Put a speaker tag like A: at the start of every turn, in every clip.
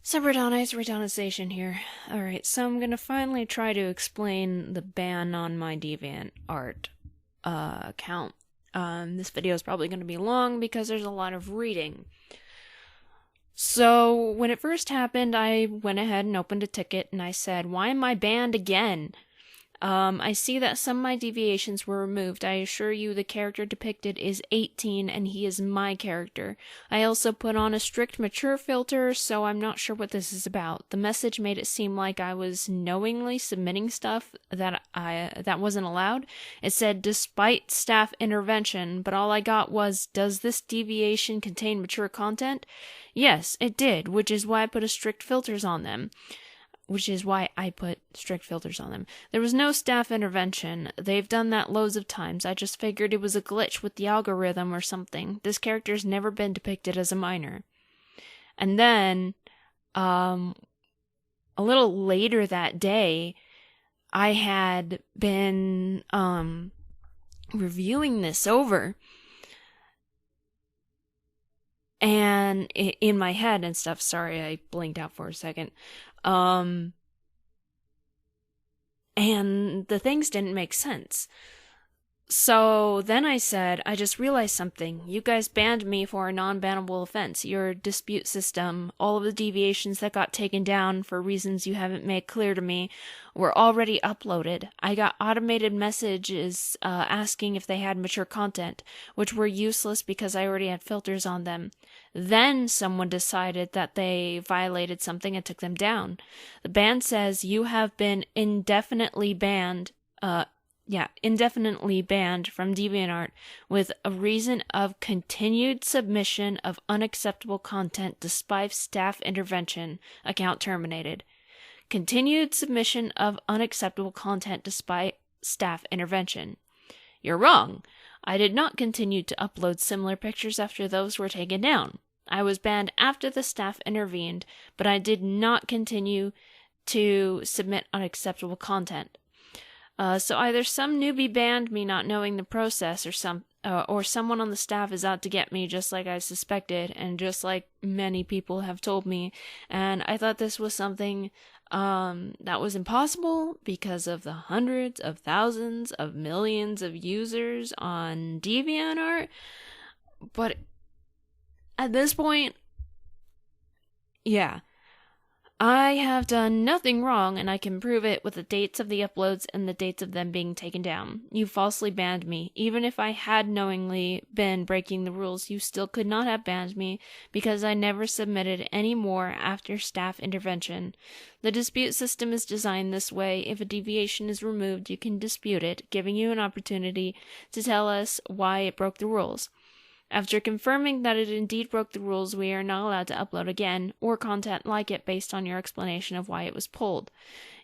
A: So Reitanna, it's Reitanna Seishin here. Alright, so I'm gonna finally try to explain the ban on my deviantART account. This video is probably gonna be long because there's a lot of reading. So, when it first happened, I went ahead and opened a ticket and I said, why am I banned again? I see that some of my deviations were removed. I assure you the character depicted is 18 and he is my character. I also put on a strict mature filter, so I'm not sure what this is about. The message made it seem like I was knowingly submitting stuff that wasn't allowed. It said, despite staff intervention, but all I got was, does this deviation contain mature content? Yes, it did, which is why I put strict filters on them. There was no staff intervention. They've done that loads of times. I just figured it was a glitch with the algorithm or something. This character's never been depicted as a minor. And then, a little later that day, I had been, reviewing this over. And in my head and stuff, sorry, I blinked out for a second. And the things didn't make sense. So then I said, I just realized something. You guys banned me for a non-bannable offense. Your dispute system, all of the deviations that got taken down for reasons you haven't made clear to me, were already uploaded. I got automated messages asking if they had mature content, which were useless because I already had filters on them. Then someone decided that they violated something and took them down. The ban says you have been indefinitely banned from DeviantArt with a reason of continued submission of unacceptable content despite staff intervention. Account terminated. Continued submission of unacceptable content despite staff intervention. You're wrong. I did not continue to upload similar pictures after those were taken down. I was banned after the staff intervened, but I did not continue to submit unacceptable content. So either some newbie banned me not knowing the process, or someone on the staff is out to get me, just like I suspected, and just like many people have told me. And I thought this was something that was impossible because of the hundreds of thousands of millions of users on DeviantArt. But at this point, yeah. I have done nothing wrong, and I can prove it with the dates of the uploads and the dates of them being taken down. You falsely banned me. Even if I had knowingly been breaking the rules, you still could not have banned me, because I never submitted any more after staff intervention. The dispute system is designed this way. If a deviation is removed, you can dispute it, giving you an opportunity to tell us why it broke the rules. After confirming that it indeed broke the rules, we are not allowed to upload again, or content like it based on your explanation of why it was pulled.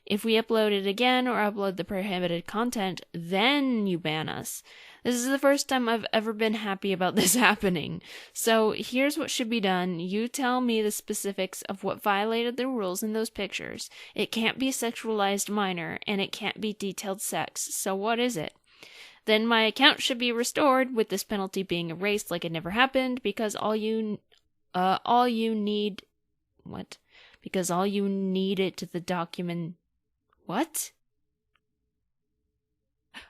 A: If we upload it again or upload the prohibited content, then you ban us. This is the first time I've ever been happy about this happening. So here's what should be done. You tell me the specifics of what violated the rules in those pictures. It can't be sexualized minor, and it can't be detailed sex. So what is it? Then my account should be restored, with this penalty being erased like it never happened, because all you needed the document. What?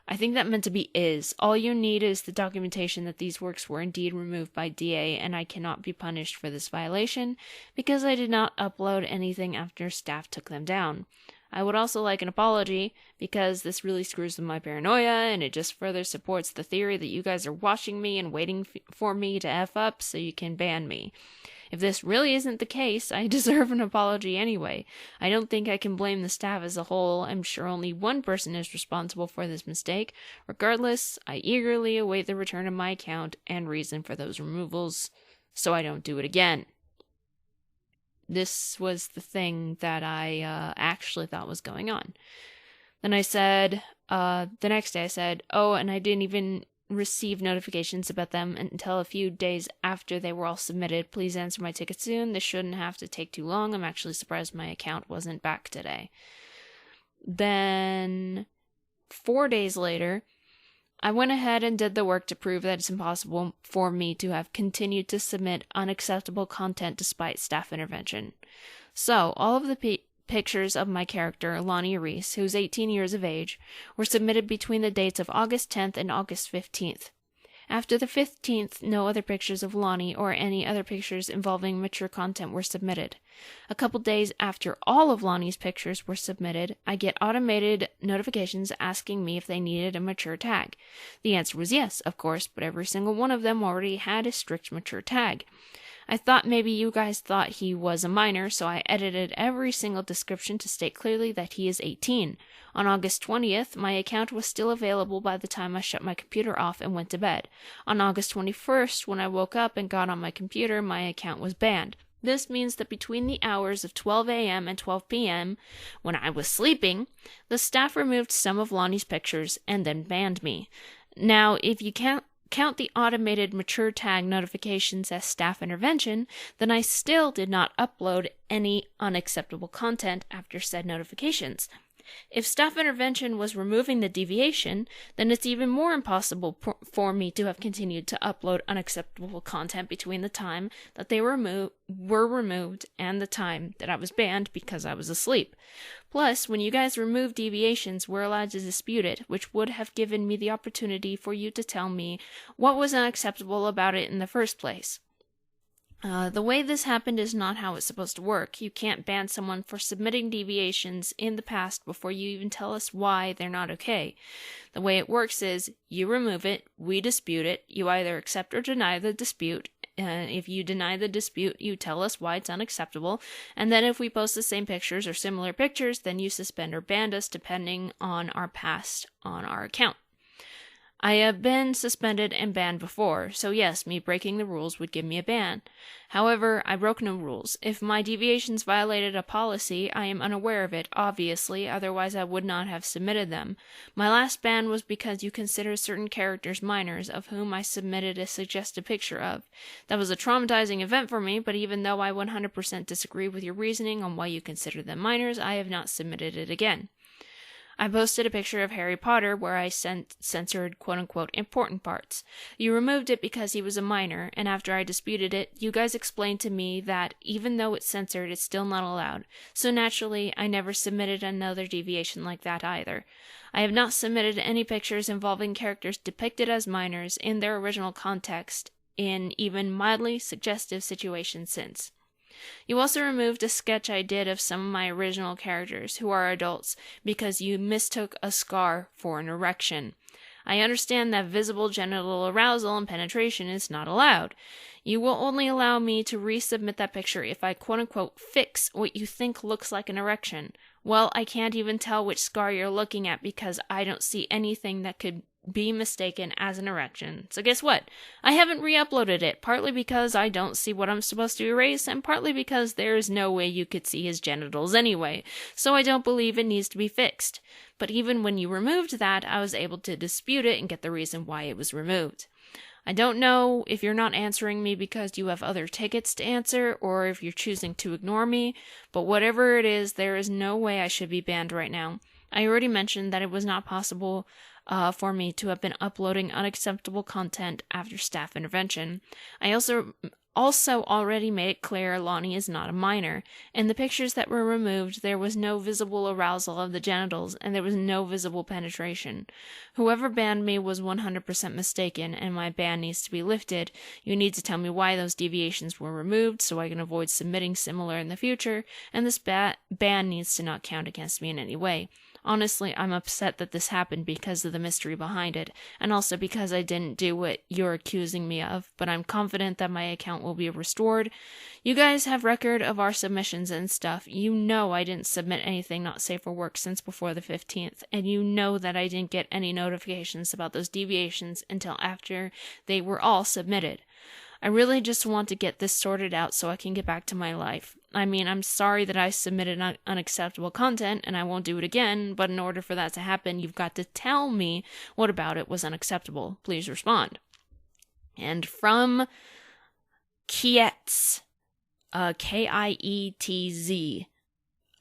A: I think that meant to be is. All you need is the documentation that these works were indeed removed by DA, and I cannot be punished for this violation, because I did not upload anything after staff took them down. I would also like an apology, because this really screws with my paranoia, and it just further supports the theory that you guys are watching me and waiting for me to F up so you can ban me. If this really isn't the case, I deserve an apology anyway. I don't think I can blame the staff as a whole. I'm sure only one person is responsible for this mistake. Regardless, I eagerly await the return of my account and reason for those removals, so I don't do it again. This was the thing that I actually thought was going on. Then I said, the next day I said, oh, and I didn't even receive notifications about them until a few days after they were all submitted. Please answer my ticket soon. This shouldn't have to take too long. I'm actually surprised my account wasn't back today. Then 4 days later, I went ahead and did the work to prove that it's impossible for me to have continued to submit unacceptable content despite staff intervention. So, all of the pictures of my character, Lonnie Reese, who's 18 years of age, were submitted between the dates of August 10th and August 15th. After the 15th, no other pictures of Lonnie or any other pictures involving mature content were submitted. A couple days after all of Lonnie's pictures were submitted, I get automated notifications asking me if they needed a mature tag. The answer was yes, of course, but every single one of them already had a strict mature tag. I thought maybe you guys thought he was a minor, so I edited every single description to state clearly that he is 18. On August 20th, my account was still available by the time I shut my computer off and went to bed. On August 21st, when I woke up and got on my computer, my account was banned. This means that between the hours of 12 a.m. and 12 p.m., when I was sleeping, the staff removed some of Lonnie's pictures and then banned me. Now, if you can't count the automated mature tag notifications as staff intervention, then I still did not upload any unacceptable content after said notifications. If staff intervention was removing the deviation, then it's even more impossible for me to have continued to upload unacceptable content between the time that they were removed and the time that I was banned because I was asleep. Plus, when you guys remove deviations, we're allowed to dispute it, which would have given me the opportunity for you to tell me what was unacceptable about it in the first place. The way this happened is not how it's supposed to work. You can't ban someone for submitting deviations in the past before you even tell us why they're not okay. The way it works is, you remove it, we dispute it, you either accept or deny the dispute. If you deny the dispute, you tell us why it's unacceptable, and then if we post the same pictures or similar pictures, then you suspend or ban us depending on our past on our account. I have been suspended and banned before, so yes, me breaking the rules would give me a ban. However, I broke no rules. If my deviations violated a policy, I am unaware of it, obviously, otherwise I would not have submitted them. My last ban was because you consider certain characters minors, of whom I submitted a suggested picture of. That was a traumatizing event for me, but even though I 100% disagree with your reasoning on why you consider them minors, I have not submitted it again. I posted a picture of Harry Potter where I censored quote-unquote important parts. You removed it because he was a minor, and after I disputed it, you guys explained to me that even though it's censored, it's still not allowed. So naturally, I never submitted another deviation like that either. I have not submitted any pictures involving characters depicted as minors in their original context in even mildly suggestive situations since. You also removed a sketch I did of some of my original characters, who are adults, because you mistook a scar for an erection. I understand that visible genital arousal and penetration is not allowed. You will only allow me to resubmit that picture if I quote-unquote fix what you think looks like an erection. Well, I can't even tell which scar you're looking at because I don't see anything that could be mistaken as an erection. So guess what? I haven't re-uploaded it, partly because I don't see what I'm supposed to erase, and partly because there is no way you could see his genitals anyway, so I don't believe it needs to be fixed. But even when you removed that, I was able to dispute it and get the reason why it was removed. I don't know if you're not answering me because you have other tickets to answer, or if you're choosing to ignore me, but whatever it is, there is no way I should be banned right now. I already mentioned that it was not possible for me to have been uploading unacceptable content after staff intervention. I also already made it clear Lonnie is not a minor. In the pictures that were removed, there was no visible arousal of the genitals, and there was no visible penetration. Whoever banned me was 100% mistaken, and my ban needs to be lifted. You need to tell me why those deviations were removed, so I can avoid submitting similar in the future, and this ban needs to not count against me in any way. Honestly, I'm upset that this happened because of the mystery behind it, and also because I didn't do what you're accusing me of, but I'm confident that my account will be restored. You guys have record of our submissions and stuff. You know I didn't submit anything not safe for work since before the 15th, and you know that I didn't get any notifications about those deviations until after they were all submitted. I really just want to get this sorted out so I can get back to my life. I mean, I'm sorry that I submitted unacceptable content, and I won't do it again, but in order for that to happen, you've got to tell me what about it was unacceptable. Please respond. And from Kietz, Kietz,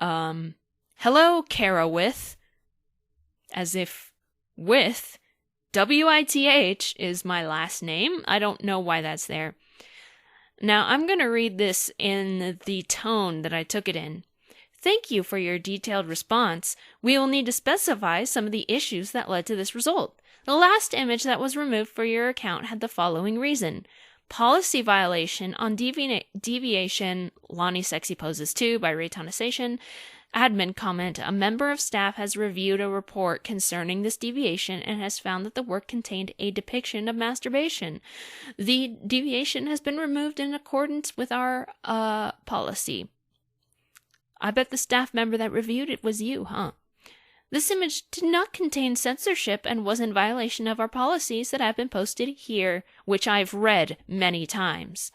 A: hello, Kara with, as if with WITH is my last name. I don't know why that's there. Now, I'm going to read this in the tone that I took it in. Thank you for your detailed response. We will need to specify some of the issues that led to this result. The last image that was removed for your account had the following reason. Policy violation on deviation, Lonnie Sexy Poses 2 by Reitanna Seishin. Admin comment, a member of staff has reviewed a report concerning this deviation and has found that the work contained a depiction of masturbation. The deviation has been removed in accordance with our policy. I bet the staff member that reviewed it was you, huh? This image did not contain censorship and was in violation of our policies that have been posted here, which I've read many times.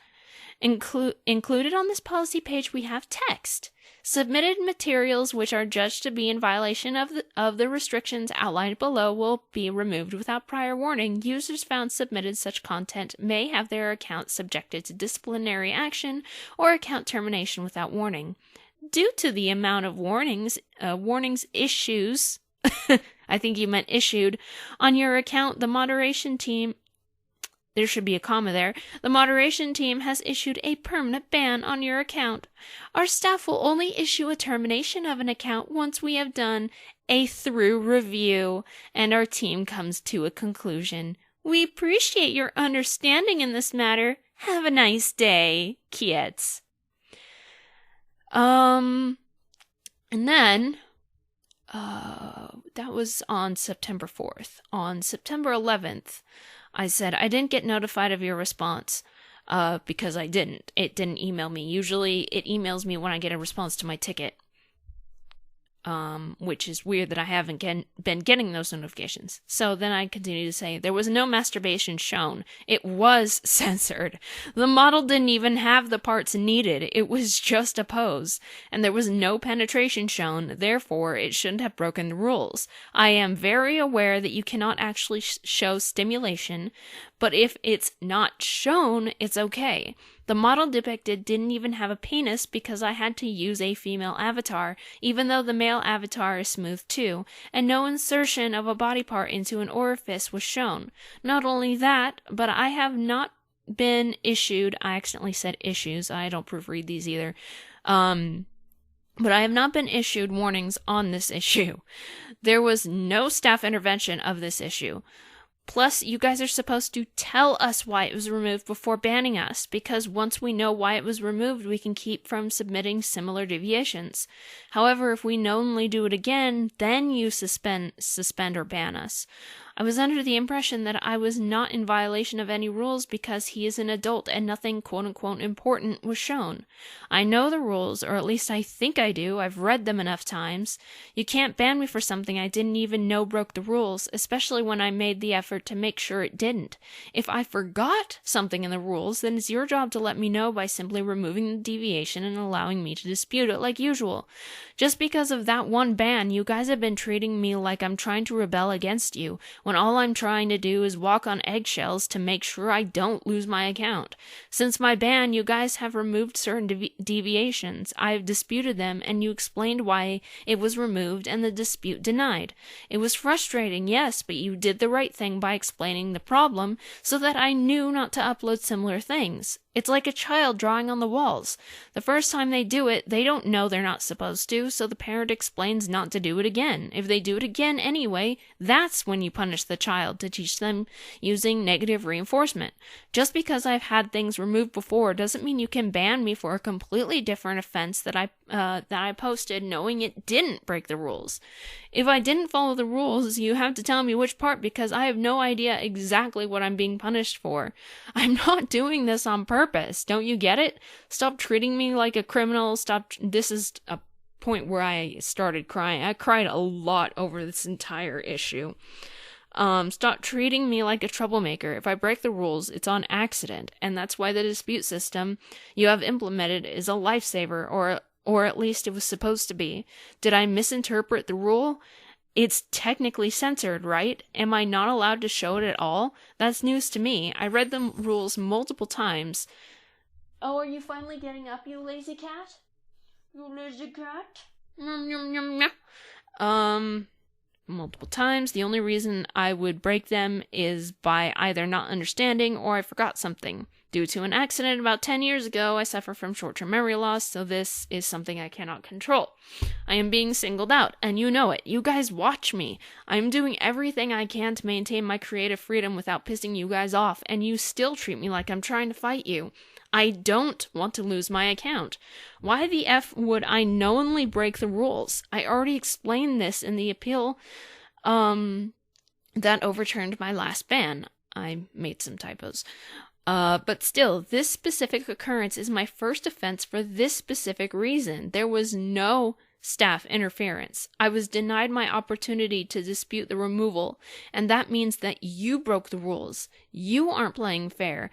A: Included on this policy page we have text. Submitted materials which are judged to be in violation of the restrictions outlined below will be removed without prior warning. Users found submitted such content may have their account subjected to disciplinary action or account termination without warning. Due to the amount of warnings issues, I think you meant issued, on your account, the moderation team, there should be a comma there, the moderation team has issued a permanent ban on your account. Our staff will only issue a termination of an account once we have done a thorough review and our team comes to a conclusion. We appreciate your understanding in this matter. Have a nice day, kids. And then, that was on September 4th. On September 11th, I said, I didn't get notified of your response, because I didn't. It didn't email me. Usually it emails me when I get a response to my ticket. Which is weird that I haven't been getting those notifications. So then I continue to say, there was no masturbation shown. It was censored. The model didn't even have the parts needed. It was just a pose. And there was no penetration shown. Therefore, it shouldn't have broken the rules. I am very aware that you cannot actually show stimulation, but if it's not shown, it's okay. The model depicted didn't even have a penis because I had to use a female avatar, even though the male avatar is smooth too, and no insertion of a body part into an orifice was shown. Not only that, but I have not been issued, I accidentally said issues, I don't proofread these either, but I have not been issued warnings on this issue. There was no staff intervention of this issue. Plus, you guys are supposed to tell us why it was removed before banning us, because once we know why it was removed, we can keep from submitting similar deviations. However, if we knowingly do it again, then you suspend or ban us. I was under the impression that I was not in violation of any rules because he is an adult and nothing quote-unquote important was shown. I know the rules, or at least I think I do. I've read them enough times. You can't ban me for something I didn't even know broke the rules, especially when I made the effort to make sure it didn't. If I forgot something in the rules, then it's your job to let me know by simply removing the deviation and allowing me to dispute it like usual. Just because of that one ban, you guys have been treating me like I'm trying to rebel against you, when all I'm trying to do is walk on eggshells to make sure I don't lose my account. Since my ban, you guys have removed certain deviations. I have disputed them, and you explained why it was removed and the dispute denied. It was frustrating, yes, but you did the right thing by explaining the problem so that I knew not to upload similar things. It's like a child drawing on the walls. The first time they do it, they don't know they're not supposed to, so the parent explains not to do it again. If they do it again anyway, that's when you punish the child to teach them using negative reinforcement. Just because I've had things removed before doesn't mean you can ban me for a completely different offense that I posted knowing it didn't break the rules. If I didn't follow the rules, you have to tell me which part because I have no idea exactly what I'm being punished for. I'm not doing this on purpose. Don't you get it? Stop treating me like a criminal. This is a point where I started crying. I cried a lot over this entire issue. Stop treating me like a troublemaker. If I break the rules, it's on accident, and that's why the dispute system you have implemented is a lifesaver, or at least it was supposed to be. Did I misinterpret the rule? It's technically censored, right? Am I not allowed to show it at all? That's news to me. I read the rules multiple times. Oh, are you finally getting up, you lazy cat? You lazy cat? multiple times. The only reason I would break them is by either not understanding or I forgot something. Due to an accident about 10 years ago, I suffer from short-term memory loss, so this is something I cannot control. I am being singled out, and you know it. You guys watch me. I am doing everything I can to maintain my creative freedom without pissing you guys off, and you still treat me like I'm trying to fight you. I don't want to lose my account. Why the F would I knowingly break the rules? I already explained this in the appeal that overturned my last ban. I made some typos. But still, this specific occurrence is my first offense for this specific reason. There was no staff interference. I was denied my opportunity to dispute the removal, and that means that you broke the rules. You aren't playing fair.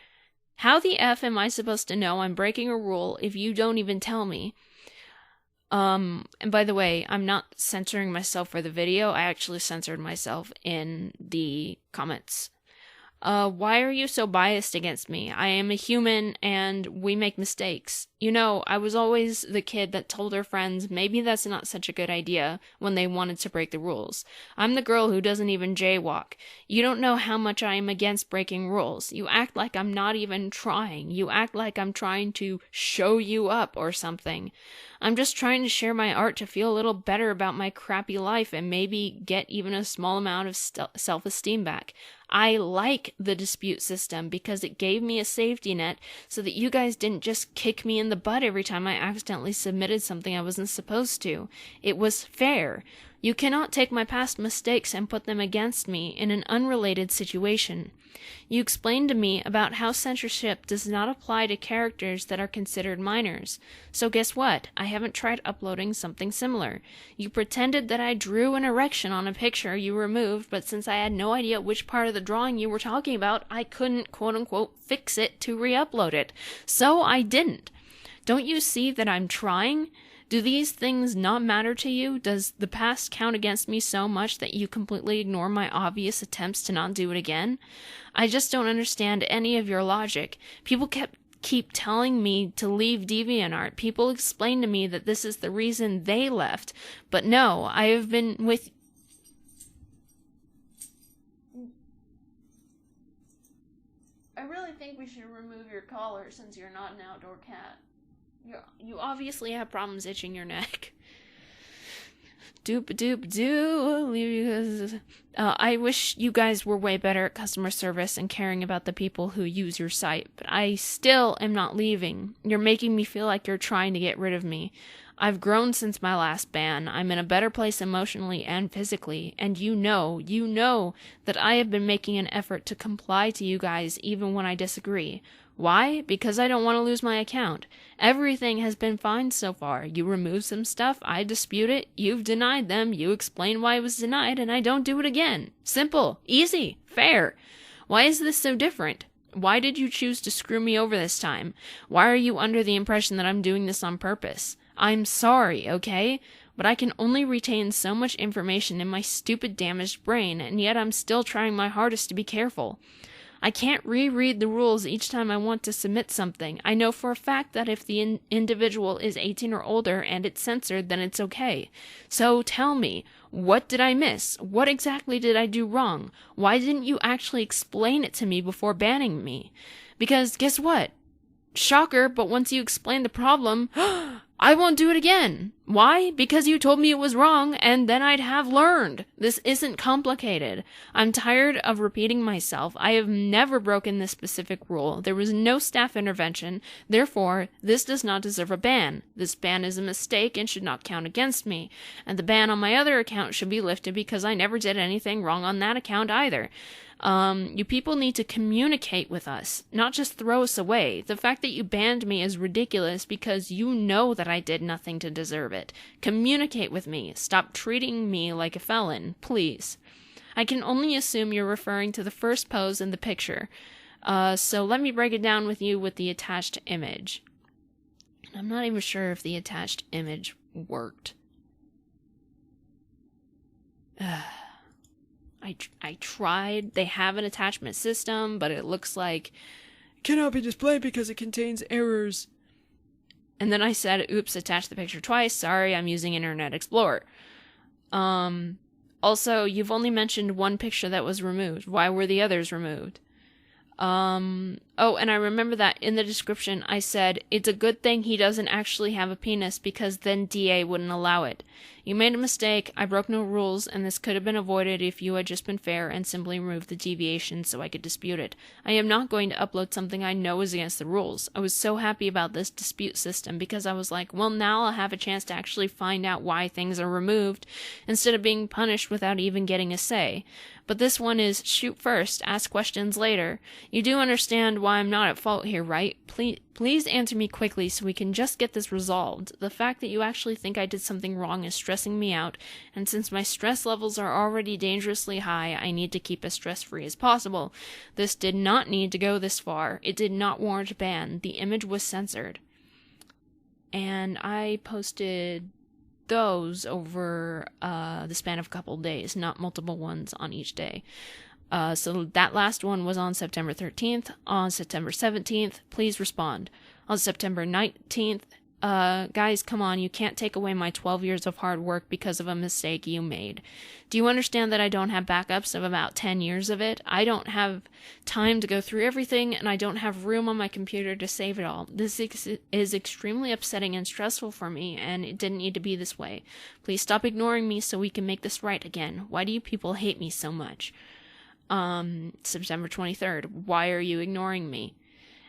A: How the F am I supposed to know I'm breaking a rule if you don't even tell me? And by the way, I'm not censoring myself for the video. I actually censored myself in the comments. Why are you so biased against me? I am a human and we make mistakes. You know, I was always the kid that told her friends maybe that's not such a good idea when they wanted to break the rules. I'm the girl who doesn't even jaywalk. You don't know how much I am against breaking rules. You act like I'm not even trying. You act like I'm trying to show you up or something. I'm just trying to share my art to feel a little better about my crappy life and maybe get even a small amount of self-esteem back. I like the dispute system because it gave me a safety net so that you guys didn't just kick me in the butt every time I accidentally submitted something I wasn't supposed to. It was fair. You cannot take my past mistakes and put them against me in an unrelated situation. You explained to me about how censorship does not apply to characters that are considered minors. So guess what? I haven't tried uploading something similar. You pretended that I drew an erection on a picture you removed, but since I had no idea which part of the drawing you were talking about, I couldn't quote-unquote fix it to re-upload it. So I didn't. Don't you see that I'm trying? Do these things not matter to you? Does the past count against me so much that you completely ignore my obvious attempts to not do it again? I just don't understand any of your logic. People keep telling me to leave DeviantART. People explain to me that this is the reason they left. But no, I have been with... I really think we should remove your collar since you're not an outdoor cat. You obviously have problems itching your neck. I wish you guys were way better at customer service and caring about the people who use your site, but I still am not leaving. You're making me feel like you're trying to get rid of me. I've grown since my last ban. I'm in a better place emotionally and physically, and you know that I have been making an effort to comply to you guys even when I disagree. Why? Because I don't want to lose my account. Everything has been fine so far. You removed some stuff, I dispute it, you've denied them, you explain why it was denied, and I don't do it again. Simple, easy, fair. Why is this so different? Why did you choose to screw me over this time? Why are you under the impression that I'm doing this on purpose? I'm sorry, okay? But I can only retain so much information in my stupid damaged brain, and yet I'm still trying my hardest to be careful. I can't reread the rules each time I want to submit something. I know for a fact that if the individual is 18 or older and it's censored, then it's okay. So tell me, what did I miss? What exactly did I do wrong? Why didn't you actually explain it to me before banning me? Because guess what? Shocker, but once you explain the problem, I won't do it again. Why? Because you told me it was wrong, and then I'd have learned. This isn't complicated. I'm tired of repeating myself. I have never broken this specific rule. There was no staff intervention. Therefore, this does not deserve a ban. This ban is a mistake and should not count against me. And the ban on my other account should be lifted because I never did anything wrong on that account either. You people need to communicate with us, not just throw us away. The fact that you banned me is ridiculous because you know that I did nothing to deserve it. Communicate with me. Stop treating me like a felon, please. I can only assume you're referring to the first pose in the picture. So let me break it down with you with the attached image. I'm not even sure if the attached image worked. I tried. They have an attachment system, but it looks like cannot be displayed because it contains errors. And then I said, oops, attach the picture twice. Sorry, I'm using Internet Explorer. Also, you've only mentioned one picture that was removed. Why were the others removed? Oh, and I remember that in the description I said, it's a good thing he doesn't actually have a penis because then DA wouldn't allow it. You made a mistake, I broke no rules, and this could have been avoided if you had just been fair and simply removed the deviation so I could dispute it. I am not going to upload something I know is against the rules. I was so happy about this dispute system because I was like, well, now I'll have a chance to actually find out why things are removed instead of being punished without even getting a say. But this one is shoot first, ask questions later. You do understand why I'm not at fault here, right? Please answer me quickly so we can just get this resolved. The fact that you actually think I did something wrong is stressing me out, and since my stress levels are already dangerously high, I need to keep as stress-free as possible. This did not need to go this far. It did not warrant a ban. The image was censored. And I posted those over the span of a couple days, not multiple ones on each day. So that last one was on September 13th. On September 17th, please respond. On September 19th, guys, come on, you can't take away my 12 years of hard work because of a mistake you made. Do you understand that I don't have backups of about 10 years of it? I don't have time to go through everything, and I don't have room on my computer to save it all. This is extremely upsetting and stressful for me, and it didn't need to be this way. Please stop ignoring me so we can make this right again. Why do you people hate me so much? September 23rd, why are you ignoring me?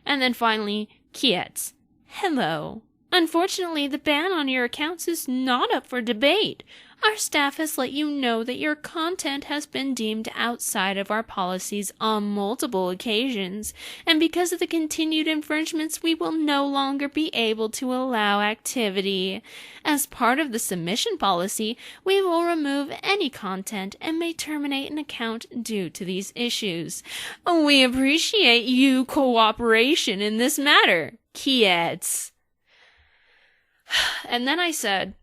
A: And then finally, Kietz. Hello. Unfortunately, the ban on your accounts is not up for debate. Our staff has let you know that your content has been deemed outside of our policies on multiple occasions, and because of the continued infringements, we will no longer be able to allow activity. As part of the submission policy, we will remove any content and may terminate an account due to these issues. We appreciate your cooperation in this matter. Kietz. And then I said,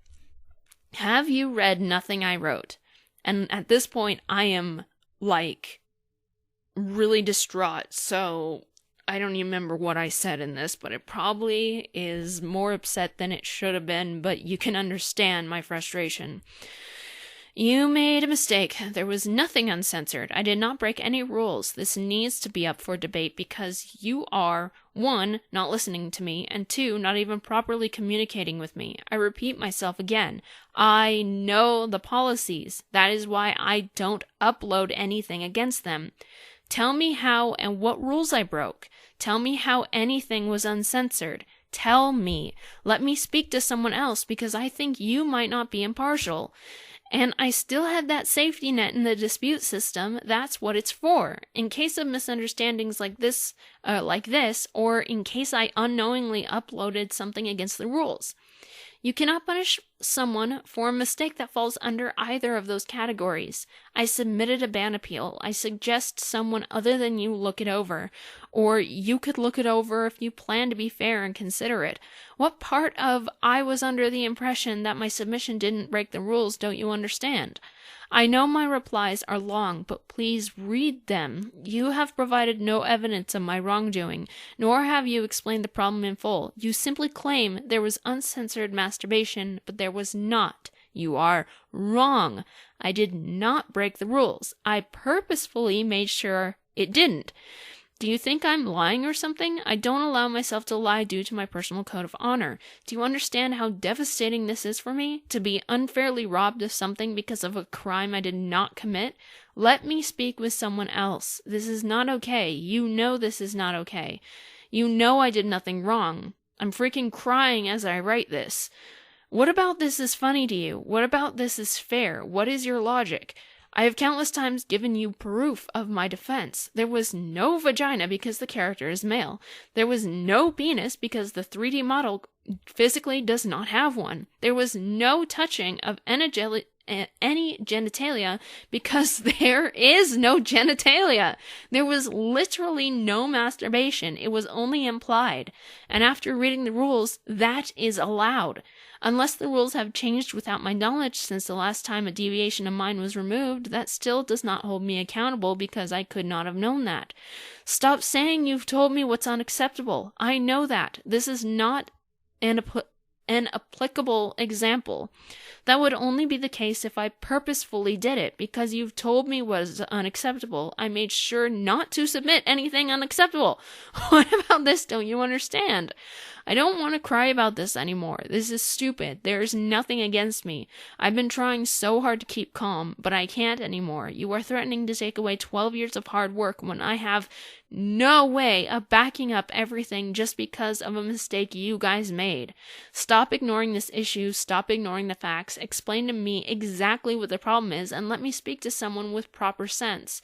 A: have you read nothing I wrote? And at this point, I am, really distraught, so I don't even remember what I said in this, but it probably is more upset than it should have been, but you can understand my frustration. You made a mistake. There was nothing uncensored. I did not break any rules. This needs to be up for debate because you are, 1, not listening to me, and 2, not even properly communicating with me. I repeat myself again. I know the policies. That is why I don't upload anything against them. Tell me how and what rules I broke. Tell me how anything was uncensored. Tell me. Let me speak to someone else because I think you might not be impartial. And I still had that safety net in the dispute system. That's what it's for. In case of misunderstandings like this, or in case I unknowingly uploaded something against the rules. You cannot punish someone for a mistake that falls under either of those categories. I submitted a ban appeal. I suggest someone other than you look it over. Or you could look it over if you plan to be fair and consider it. What part of I was under the impression that my submission didn't break the rules don't you understand? I know my replies are long, but please read them. You have provided no evidence of my wrongdoing, nor have you explained the problem in full. You simply claim there was uncensored masturbation, but there was not. You are wrong. I did not break the rules. I purposefully made sure it didn't. Do you think I'm lying or something? I don't allow myself to lie due to my personal code of honor. Do you understand how devastating this is for me? To be unfairly robbed of something because of a crime I did not commit? Let me speak with someone else. This is not okay. You know this is not okay. You know I did nothing wrong. I'm freaking crying as I write this. What about this is funny to you? What about this is fair? What is your logic? I have countless times given you proof of my defense. There was no vagina because the character is male. There was no penis because the 3D model physically does not have one. There was no touching of any genitalia because there is no genitalia. There was literally no masturbation. It was only implied. And after reading the rules, that is allowed. Unless the rules have changed without my knowledge since the last time a deviation of mine was removed, that still does not hold me accountable because I could not have known that. Stop saying you've told me what's unacceptable. I know that. This is not an applicable example. That would only be the case if I purposefully did it, because you've told me was unacceptable. I made sure not to submit anything unacceptable. What about this? Don't you understand? I don't want to cry about this anymore. This is stupid. There's nothing against me. I've been trying so hard to keep calm, but I can't anymore. You are threatening to take away 12 years of hard work when I have no way of backing up everything just because of a mistake you guys made. Stop ignoring this issue. Stop ignoring the facts. Explain to me exactly what the problem is and let me speak to someone with proper sense.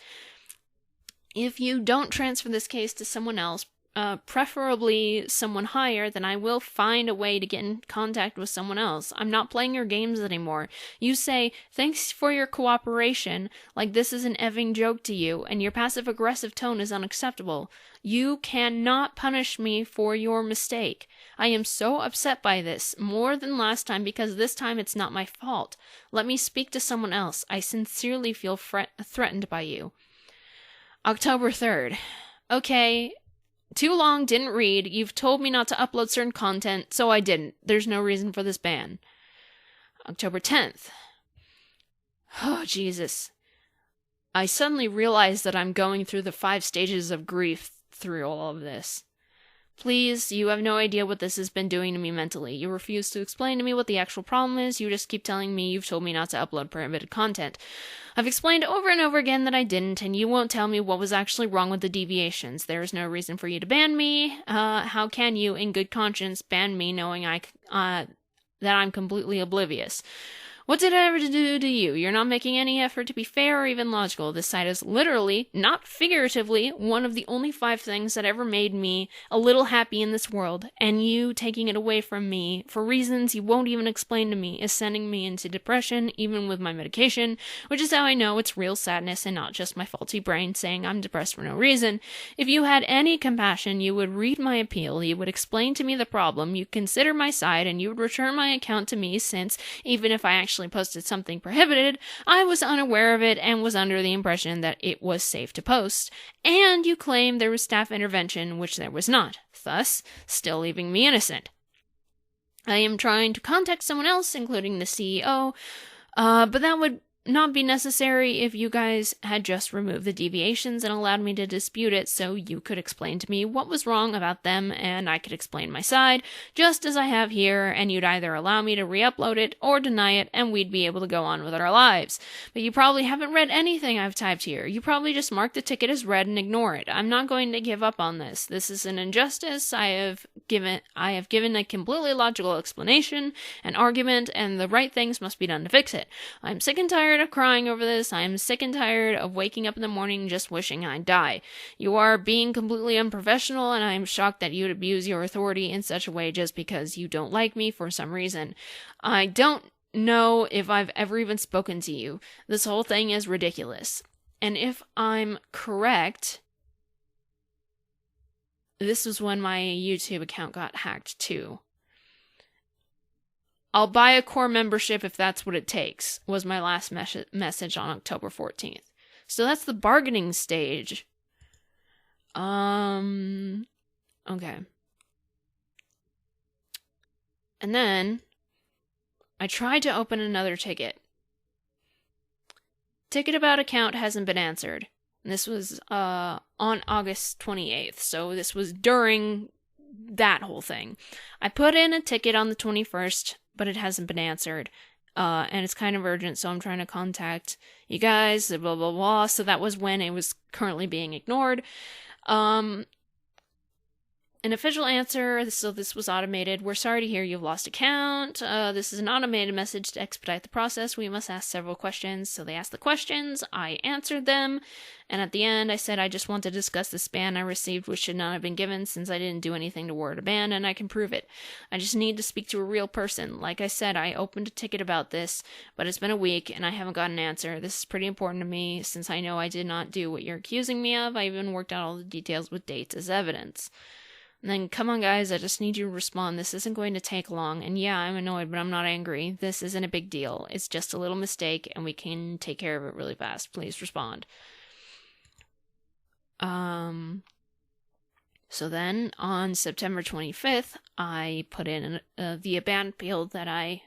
A: If you don't transfer this case to someone else, preferably someone higher, then I will find a way to get in contact with someone else. I'm not playing your games anymore. You say, thanks for your cooperation, like this is an effing joke to you, and your passive-aggressive tone is unacceptable. You cannot punish me for your mistake. I am so upset by this, more than last time, because this time it's not my fault. Let me speak to someone else. I sincerely feel threatened by you. October 3rd. Okay. Too long, didn't read. You've told me not to upload certain content, so I didn't. There's no reason for this ban. October 10th. Oh, Jesus. I suddenly realized that I'm going through the 5 stages of grief through all of this. Please, you have no idea what this has been doing to me mentally. You refuse to explain to me what the actual problem is. You just keep telling me you've told me not to upload prohibited content. I've explained over and over again that I didn't, and you won't tell me what was actually wrong with the deviations. There is no reason for you to ban me. How can you, in good conscience, ban me knowing that I'm completely oblivious? What did I ever do to you? You're not making any effort to be fair or even logical. This site is literally, not figuratively, one of the only 5 things that ever made me a little happy in this world, and you taking it away from me for reasons you won't even explain to me is sending me into depression, even with my medication, which is how I know it's real sadness and not just my faulty brain saying I'm depressed for no reason. If you had any compassion, you would read my appeal, you would explain to me the problem, you'd consider my side, and you would return my account to me, since, even if I actually posted something prohibited, I was unaware of it and was under the impression that it was safe to post. And you claim there was staff intervention, which there was not, thus still leaving me innocent. I am trying to contact someone else, including the CEO, but that would not be necessary if you guys had just removed the deviations and allowed me to dispute it so you could explain to me what was wrong about them and I could explain my side, just as I have here, and you'd either allow me to re-upload it or deny it and we'd be able to go on with our lives. But you probably haven't read anything I've typed here. You probably just mark the ticket as read and ignore it. I'm not going to give up on this. This is an injustice. I have given a completely logical explanation, an argument, and the right things must be done to fix it. I'm sick and tired of crying over this. I am sick and tired of waking up in the morning just wishing I'd die. You are being completely unprofessional, and I am shocked that you'd abuse your authority in such a way just because you don't like me for some reason. I don't know if I've ever even spoken to you. This whole thing is ridiculous. And if I'm correct, this was when my YouTube account got hacked too. I'll buy a core membership if that's what it takes, was my last message on October 14th. So that's the bargaining stage. Okay. And then I tried to open another ticket. Ticket about account hasn't been answered. And this was on August 28th, so this was during that whole thing. I put in a ticket on the 21st, but it hasn't been answered. And it's kind of urgent, so I'm trying to contact you guys, blah, blah, blah. So that was when it was currently being ignored. An official answer, so this was automated. We're sorry to hear you've lost account. This is an automated message to expedite the process. We must ask several questions. So they asked the questions. I answered them. And at the end, I said, I just want to discuss this ban I received, which should not have been given since I didn't do anything to warrant a ban, and I can prove it. I just need to speak to a real person. Like I said, I opened a ticket about this, but it's been a week, and I haven't got an answer. This is pretty important to me, since I know I did not do what you're accusing me of. I even worked out all the details with dates as evidence. And then, come on guys, I just need you to respond. This isn't going to take long. And yeah, I'm annoyed, but I'm not angry. This isn't a big deal. It's just a little mistake, and we can take care of it really fast. Please respond. So then, on September 25th, I put in the ban appeal that I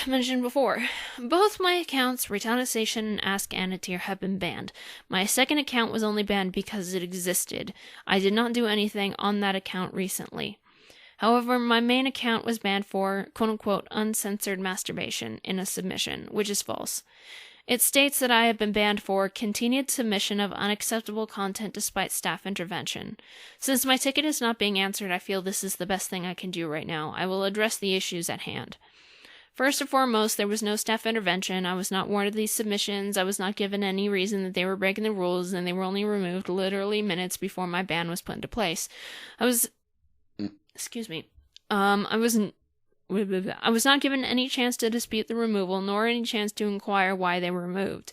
A: mentioned before. Both my accounts, Reitanna, Seishin, and Ask Anatir, have been banned. My second account was only banned because it existed. I did not do anything on that account recently. However, my main account was banned for quote-unquote uncensored masturbation in a submission, which is false. It states that I have been banned for continued submission of unacceptable content despite staff intervention. Since my ticket is not being answered, I feel this is the best thing I can do right now. I will address the issues at hand. First and foremost, there was no staff intervention. I was not warned of these submissions. I was not given any reason that they were breaking the rules, and they were only removed literally minutes before my ban was put into place. I was not given any chance to dispute the removal, nor any chance to inquire why they were removed.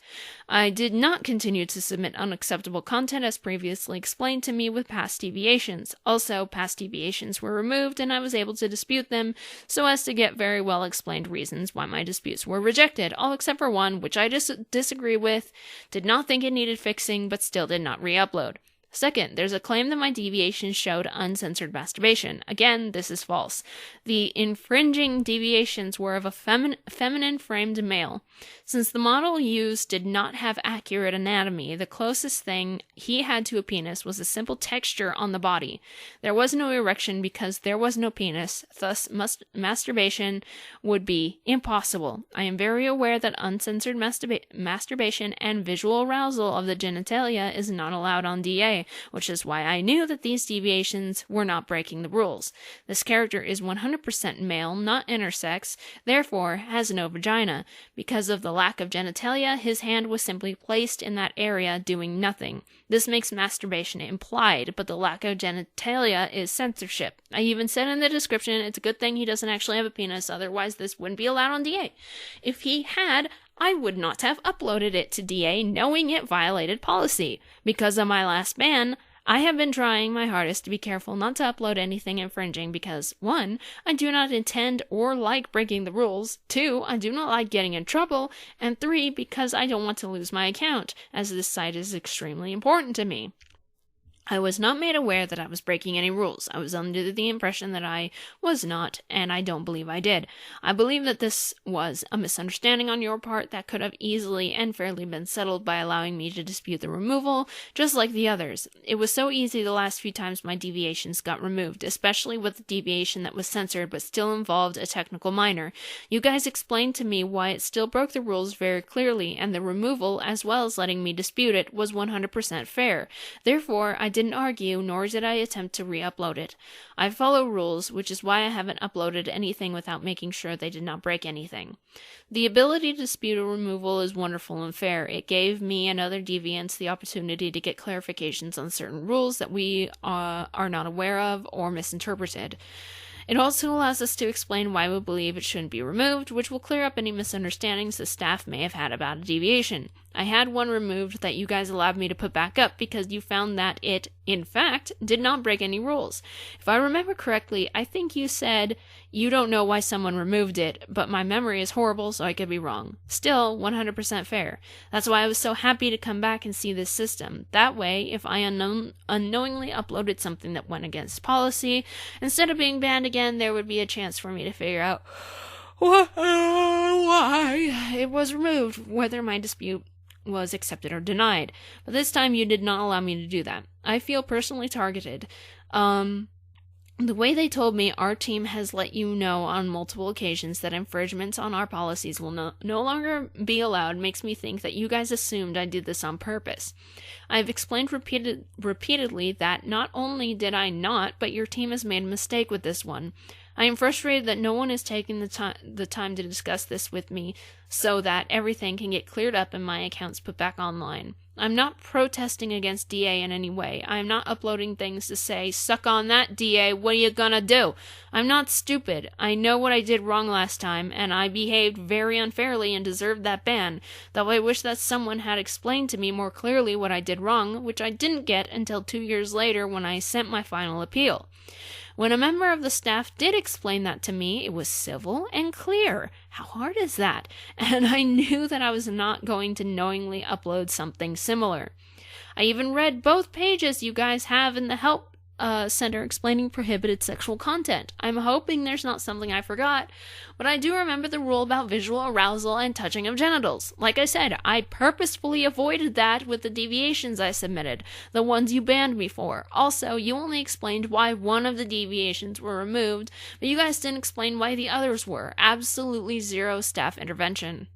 A: I did not continue to submit unacceptable content as previously explained to me with past deviations. Also, past deviations were removed, and I was able to dispute them so as to get very well explained reasons why my disputes were rejected, all except for one, which I disagree with, did not think it needed fixing, but still did not re-upload. Second, there's a claim that my deviations showed uncensored masturbation. Again, this is false. The infringing deviations were of a feminine-framed male. Since the model used did not have accurate anatomy, the closest thing he had to a penis was a simple texture on the body. There was no erection because there was no penis, thus masturbation would be impossible. I am very aware that uncensored masturbation and visual arousal of the genitalia is not allowed on DA, which is why I knew that these deviations were not breaking the rules. This character is 100% male, not intersex, therefore has no vagina. Because of the lack of genitalia, his hand was simply placed in that area doing nothing. This makes masturbation implied, but the lack of genitalia is censorship. I even said in the description, it's a good thing he doesn't actually have a penis, otherwise this wouldn't be allowed on DA. If he had, I would not have uploaded it to DA knowing it violated policy. Because of my last ban, I have been trying my hardest to be careful not to upload anything infringing because 1. I do not intend or like breaking the rules, 2. I do not like getting in trouble, and 3. Because I don't want to lose my account, as this site is extremely important to me. I was not made aware that I was breaking any rules. I was under the impression that I was not, and I don't believe I did. I believe that this was a misunderstanding on your part that could have easily and fairly been settled by allowing me to dispute the removal, just like the others. It was so easy the last few times my deviations got removed, especially with the deviation that was censored but still involved a technical minor. You guys explained to me why it still broke the rules very clearly, and the removal, as well as letting me dispute it, was 100% fair. Therefore, I didn't argue, nor did I attempt to re-upload it. I follow rules, which is why I haven't uploaded anything without making sure they did not break anything. The ability to dispute a removal is wonderful and fair. It gave me and other deviants the opportunity to get clarifications on certain rules that we are not aware of or misinterpreted. It also allows us to explain why we believe it shouldn't be removed, which will clear up any misunderstandings the staff may have had about a deviation. I had one removed that you guys allowed me to put back up because you found that it, in fact, did not break any rules. If I remember correctly, I think you said you don't know why someone removed it, but my memory is horrible, so I could be wrong. Still, 100% fair. That's why I was so happy to come back and see this system. That way, if I unknowingly uploaded something that went against policy, instead of being banned again, there would be a chance for me to figure out why it was removed, whether my dispute was accepted or denied. But this time you did not allow me to do that. I feel personally targeted. The way they told me our team has let you know on multiple occasions that infringements on our policies will no longer be allowed makes me think that you guys assumed I did this on purpose. I've explained repeatedly that not only did I not, but your team has made a mistake with this one. I am frustrated that no one is taking the time to discuss this with me so that everything can get cleared up and my accounts put back online. I'm not protesting against DA in any way. I am not uploading things to say, suck on that, DA, what are you gonna do? I'm not stupid. I know what I did wrong last time, and I behaved very unfairly and deserved that ban, though I wish that someone had explained to me more clearly what I did wrong, which I didn't get until 2 years later when I sent my final appeal. When a member of the staff did explain that to me, it was civil and clear. How hard is that? And I knew that I was not going to knowingly upload something similar. I even read both pages you guys have in the help center explaining prohibited sexual content. I'm hoping there's not something I forgot, but I do remember the rule about visual arousal and touching of genitals. Like I said, I purposefully avoided that with the deviations I submitted, the ones you banned me for. Also, you only explained why one of the deviations were removed, but you guys didn't explain why the others were. Absolutely zero staff intervention.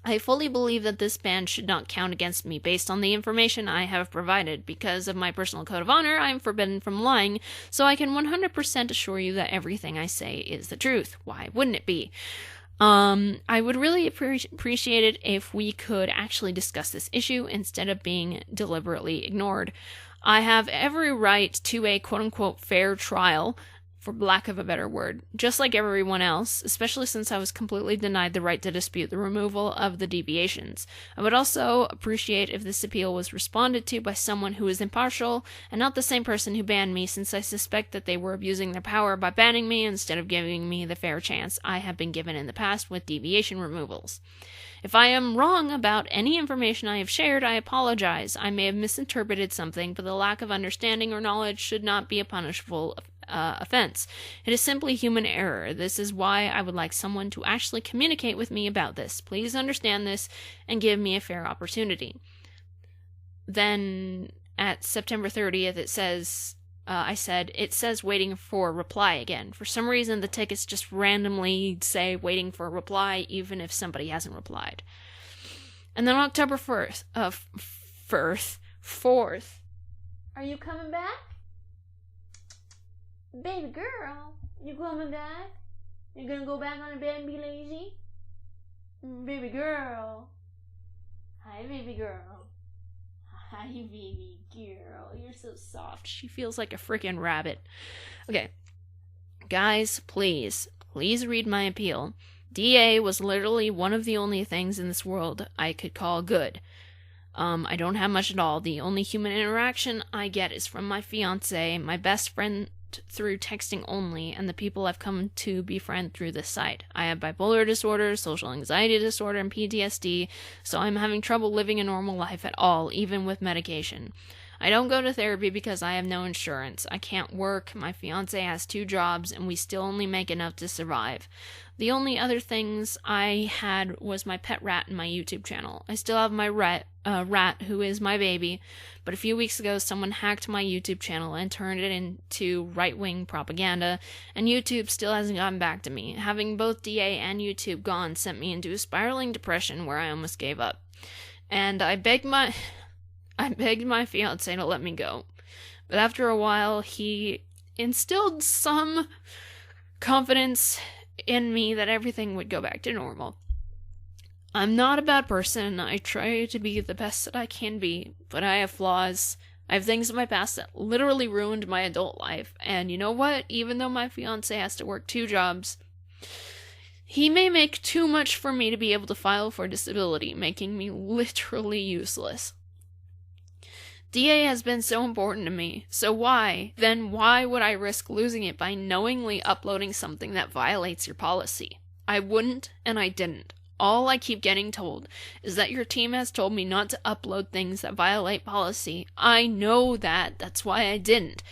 A: I fully believe that this ban should not count against me based on the information I have provided. Because of my personal code of honor, I am forbidden from lying, so I can 100% assure you that everything I say is the truth. Why wouldn't it be? I would really appreciate it if we could actually discuss this issue instead of being deliberately ignored. I have every right to a quote-unquote fair trial, for lack of a better word, just like everyone else, especially since I was completely denied the right to dispute the removal of the deviations. I would also appreciate if this appeal was responded to by someone who is impartial, and not the same person who banned me, since I suspect that they were abusing their power by banning me instead of giving me the fair chance I have been given in the past with deviation removals. If I am wrong about any information I have shared, I apologize. I may have misinterpreted something, but the lack of understanding or knowledge should not be a punishable offense. It is simply human error. This is why I would like someone to actually communicate with me about this. Please understand this and give me a fair opportunity. Then at September 30th, it says, it says waiting for a reply again. For some reason, the tickets just randomly say waiting for a reply, even if somebody hasn't replied. And then October 4th, are you coming back? Baby girl, you coming back? You gonna go back on the bed and be lazy? Baby girl. Hi, baby girl. Hi, baby girl. You're so soft. She feels like a freaking rabbit. Okay. Guys, please read my appeal. DA was literally one of the only things in this world I could call good. I don't have much at all. The only human interaction I get is from my fiance, my best friend through texting only, and the people I've come to befriend through this site. I have bipolar disorder, social anxiety disorder, and PTSD, so I'm having trouble living a normal life at all, even with medication. I don't go to therapy because I have no insurance. I can't work, my fiance has 2 jobs, and we still only make enough to survive. The only other things I had was my pet rat and my YouTube channel. I still have my rat who is my baby, but a few weeks ago someone hacked my YouTube channel and turned it into right-wing propaganda, and YouTube still hasn't gotten back to me. Having both DA and YouTube gone sent me into a spiraling depression where I almost gave up. And I begged my fiance to let me go. But after a while, he instilled some confidence in me that everything would go back to normal. I'm not a bad person. I try to be the best that I can be, but I have flaws. I have things in my past that literally ruined my adult life. And you know what? Even though my fiance has to work 2 jobs, he may make too much for me to be able to file for disability, making me literally useless. DA has been so important to me, so why would I risk losing it by knowingly uploading something that violates your policy? I wouldn't, and I didn't. All I keep getting told is that your team has told me not to upload things that violate policy. I know that, that's why I didn't.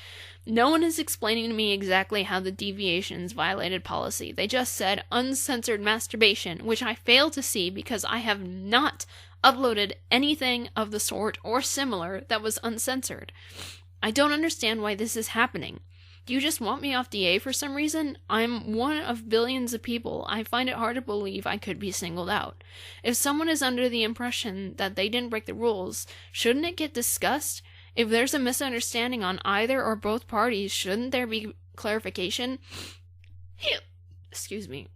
A: No one is explaining to me exactly how the deviations violated policy. They just said uncensored masturbation, which I fail to see because I have not uploaded anything of the sort or similar that was uncensored. I don't understand why this is happening. Do you just want me off DA for some reason? I'm one of billions of people. I find it hard to believe I could be singled out. If someone is under the impression that they didn't break the rules, shouldn't it get discussed? If there's a misunderstanding on either or both parties, shouldn't there be clarification? Excuse me.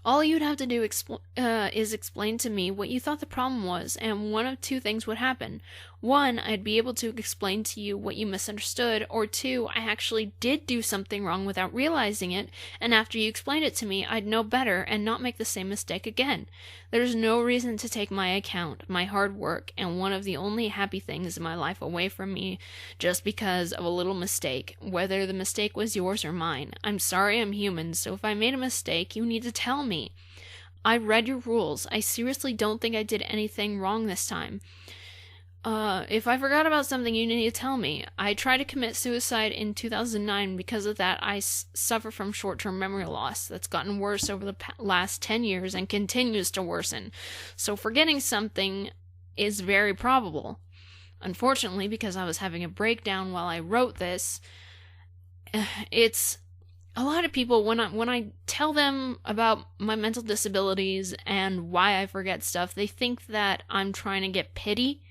A: All you'd have to do is explain to me what you thought the problem was, and one of two things would happen. One, I'd be able to explain to you what you misunderstood, or two, I actually did do something wrong without realizing it, and after you explained it to me, I'd know better and not make the same mistake again. There's no reason to take my account, my hard work, and one of the only happy things in my life away from me just because of a little mistake, whether the mistake was yours or mine. I'm sorry I'm human, so if I made a mistake, you need to tell me. I read your rules. I seriously don't think I did anything wrong this time. If I forgot about something, you need to tell me. I tried to commit suicide in 2009. Because of that, I suffer from short-term memory loss that's gotten worse over the last 10 years and continues to worsen. So forgetting something is very probable. Unfortunately, because I was having a breakdown while I wrote this, it's a lot of people, when I tell them about my mental disabilities and why I forget stuff, they think that I'm trying to get pity.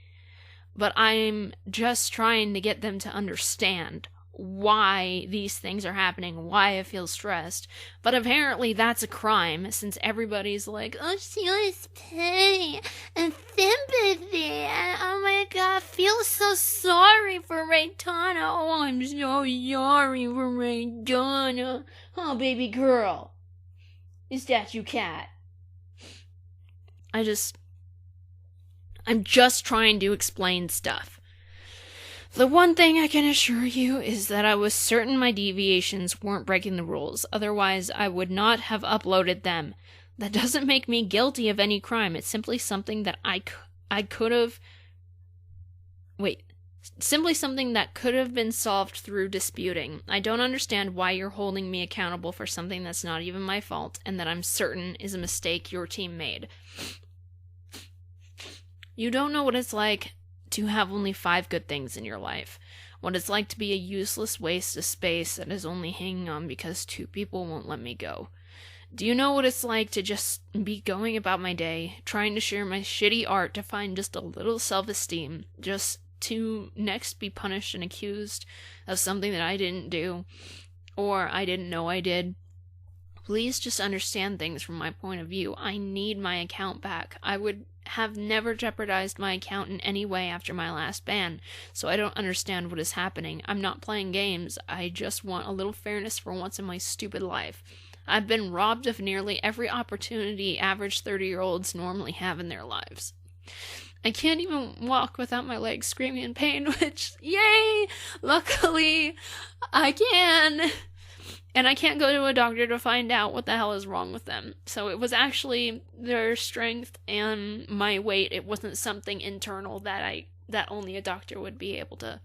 A: But I'm just trying to get them to understand why these things are happening, why I feel stressed. But apparently that's a crime, since everybody's like, oh, she was pity and sympathy, and oh my god, I feel so sorry for Reitanna. Oh, I'm so sorry for Reitanna. Oh, baby girl. Is that you, cat? I'm just trying to explain stuff. The one thing I can assure you is that I was certain my deviations weren't breaking the rules, otherwise I would not have uploaded them. That doesn't make me guilty of any crime, it's simply something that simply something that could have been solved through disputing. I don't understand why you're holding me accountable for something that's not even my fault, and that I'm certain is a mistake your team made. You don't know what it's like to have only 5 good things in your life. What it's like to be a useless waste of space that is only hanging on because 2 people won't let me go. Do you know what it's like to just be going about my day, trying to share my shitty art to find just a little self-esteem, just to next be punished and accused of something that I didn't do, or I didn't know I did? Please just understand things from my point of view. I need my account back. I would have never jeopardized my account in any way after my last ban, so I don't understand what is happening. I'm not playing games. I just want a little fairness for once in my stupid life. I've been robbed of nearly every opportunity average 30-year-olds normally have in their lives. I can't even walk without my legs screaming in pain, which, yay! Luckily, I can! And I can't go to a doctor to find out what the hell is wrong with them. So it was actually their strength and my weight. It wasn't something internal that only a doctor would be able to.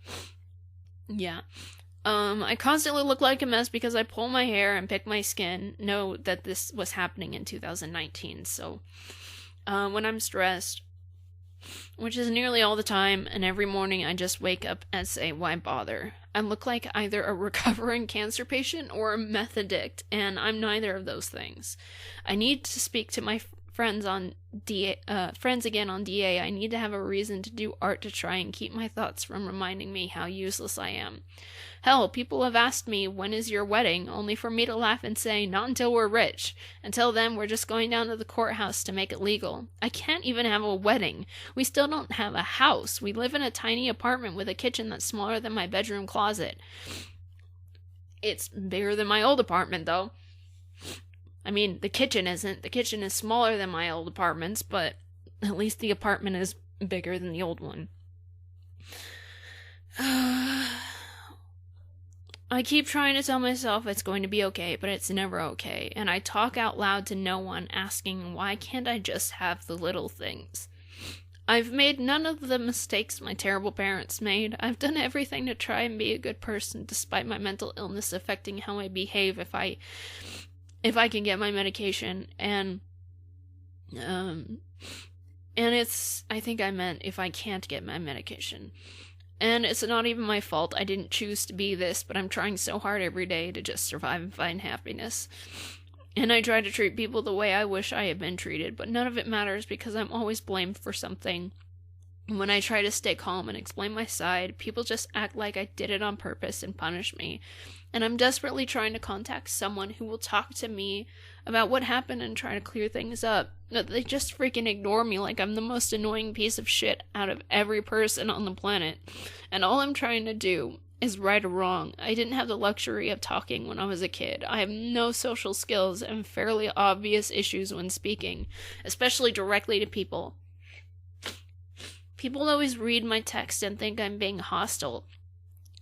A: Yeah. I constantly look like a mess because I pull my hair and pick my skin. Know that this was happening in 2019. So when I'm stressed, which is nearly all the time, and every morning I just wake up and say, why bother? I look like either a recovering cancer patient or a meth addict, and I'm neither of those things. I need to speak to my friends again on DA. I need to have a reason to do art to try and keep my thoughts from reminding me how useless I am. Hell, people have asked me, when is your wedding, only for me to laugh and say, not until we're rich. Until then, we're just going down to the courthouse to make it legal. I can't even have a wedding. We still don't have a house. We live in a tiny apartment with a kitchen that's smaller than my bedroom closet. It's bigger than my old apartment, though. I mean, the kitchen isn't. The kitchen is smaller than my old apartment's, but at least the apartment is bigger than the old one. I keep trying to tell myself it's going to be okay, but it's never okay, and I talk out loud to no one, asking why can't I just have the little things? I've made none of the mistakes my terrible parents made. I've done everything to try and be a good person, despite my mental illness affecting how I behave if I can get my medication, and it's, I think I meant if I can't get my medication. And it's not even my fault. I didn't choose to be this, but I'm trying so hard every day to just survive and find happiness. And I try to treat people the way I wish I had been treated, but none of it matters because I'm always blamed for something. When I try to stay calm and explain my side, people just act like I did it on purpose and punish me. And I'm desperately trying to contact someone who will talk to me about what happened and try to clear things up. But they just freaking ignore me like I'm the most annoying piece of shit out of every person on the planet. And all I'm trying to do is right or wrong. I didn't have the luxury of talking when I was a kid. I have no social skills and fairly obvious issues when speaking, especially directly to people. People always read my text and think I'm being hostile.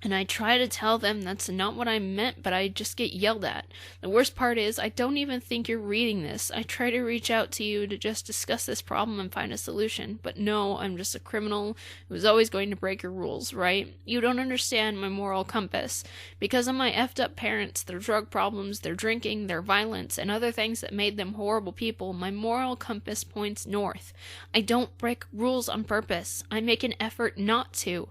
A: And I try to tell them that's not what I meant, but I just get yelled at. The worst part is, I don't even think you're reading this. I try to reach out to you to just discuss this problem and find a solution. But no, I'm just a criminal who's always going to break your rules, right? You don't understand my moral compass. Because of my effed up parents, their drug problems, their drinking, their violence, and other things that made them horrible people, my moral compass points north. I don't break rules on purpose. I make an effort not to.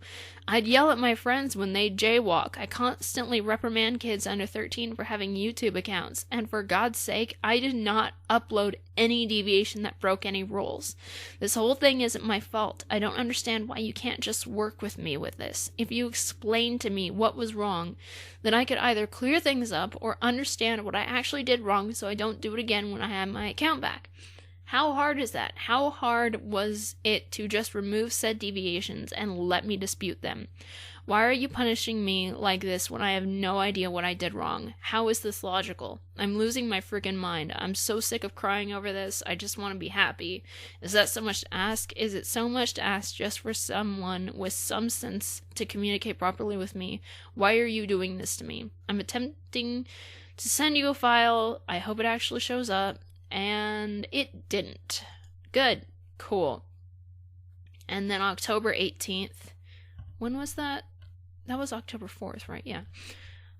A: I'd yell at my friends when they jaywalk. I constantly reprimand kids under 13 for having YouTube accounts. And for God's sake, I did not upload any deviation that broke any rules. This whole thing isn't my fault. I don't understand why you can't just work with me with this. If you explain to me what was wrong, then I could either clear things up or understand what I actually did wrong so I don't do it again when I have my account back. How hard is that? How hard was it to just remove said deviations and let me dispute them? Why are you punishing me like this when I have no idea what I did wrong? How is this logical? I'm losing my freaking mind. I'm so sick of crying over this. I just want to be happy. Is that so much to ask? Is it so much to ask just for someone with some sense to communicate properly with me? Why are you doing this to me? I'm attempting to send you a file. I hope it actually shows up. And it didn't. Good. Cool. And then October 18th. When was that? That was October 4th, right? Yeah.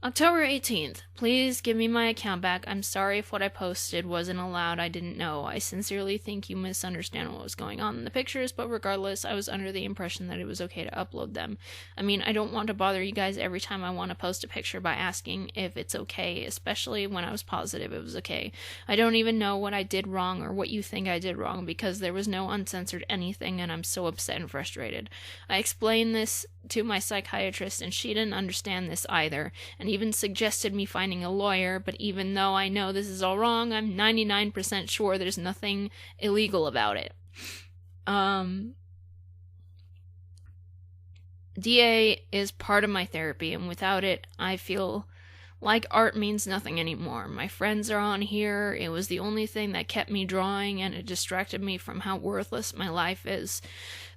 A: October 18th. Please give me my account back. I'm sorry if what I posted wasn't allowed. I didn't know. I sincerely think you misunderstand what was going on in the pictures, but regardless, I was under the impression that it was okay to upload them. I mean, I don't want to bother you guys every time I want to post a picture by asking if it's okay, especially when I was positive it was okay. I don't even know what I did wrong or what you think I did wrong because there was no uncensored anything and I'm so upset and frustrated. I explained this to my psychiatrist and she didn't understand this either and even suggested me finding a lawyer, but even though I know this is all wrong, I'm 99% sure there's nothing illegal about it. DA is part of my therapy, and without it, I feel like art means nothing anymore. My friends are on here. It was the only thing that kept me drawing, and it distracted me from how worthless my life is.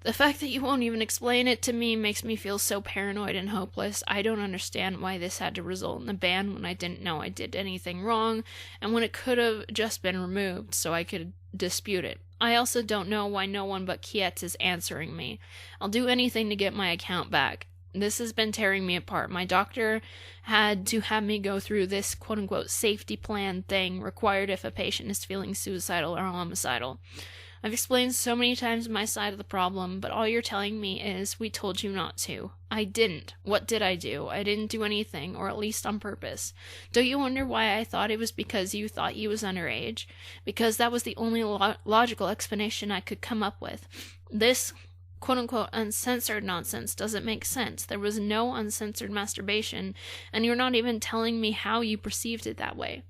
A: The fact that you won't even explain it to me makes me feel so paranoid and hopeless. I don't understand why this had to result in a ban when I didn't know I did anything wrong, and when it could have just been removed so I could dispute it. I also don't know why no one but Kietz is answering me. I'll do anything to get my account back. This has been tearing me apart. My doctor had to have me go through this quote-unquote safety plan thing required if a patient is feeling suicidal or homicidal. I've explained so many times my side of the problem, but all you're telling me is, we told you not to. I didn't. What did I do? I didn't do anything, or at least on purpose. Don't you wonder why I thought it was because you thought he was underage? Because that was the only logical explanation I could come up with. This quote-unquote uncensored nonsense doesn't make sense. There was no uncensored masturbation, and you're not even telling me how you perceived it that way.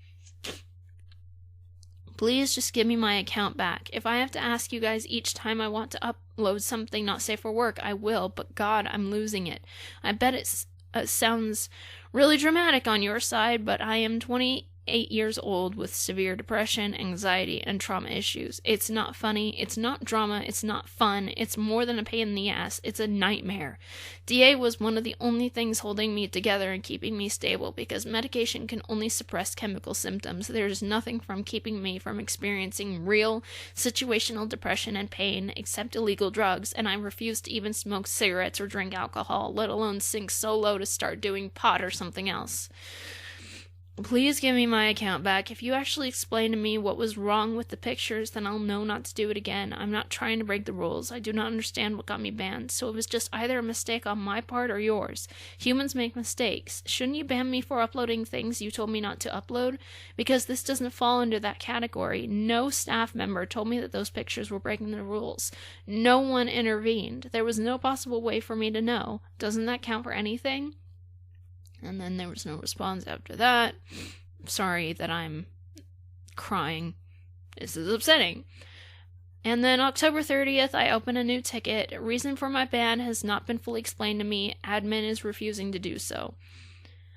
A: Please just give me my account back. If I have to ask you guys each time I want to upload something not safe for work, I will, but God, I'm losing it. I bet it sounds really dramatic on your side, but I am 28 years old with severe depression, anxiety, and trauma issues. It's not funny, it's not drama, it's not fun, it's more than a pain in the ass, it's a nightmare. DA was one of the only things holding me together and keeping me stable, because medication can only suppress chemical symptoms. There's nothing from keeping me from experiencing real situational depression and pain except illegal drugs, and I refuse to even smoke cigarettes or drink alcohol, let alone sink so low to start doing pot or something else. Please give me my account back. If you actually explain to me what was wrong with the pictures, then I'll know not to do it again. I'm not trying to break the rules. I do not understand what got me banned, so it was just either a mistake on my part or yours. Humans make mistakes. Shouldn't you ban me for uploading things you told me not to upload? Because this doesn't fall under that category. No staff member told me that those pictures were breaking the rules. No one intervened. There was no possible way for me to know. Doesn't that count for anything? And then there was no response after that. Sorry that I'm crying. This is upsetting. And then October 30th, I open a new ticket. Reason for my ban has not been fully explained to me. Admin is refusing to do so.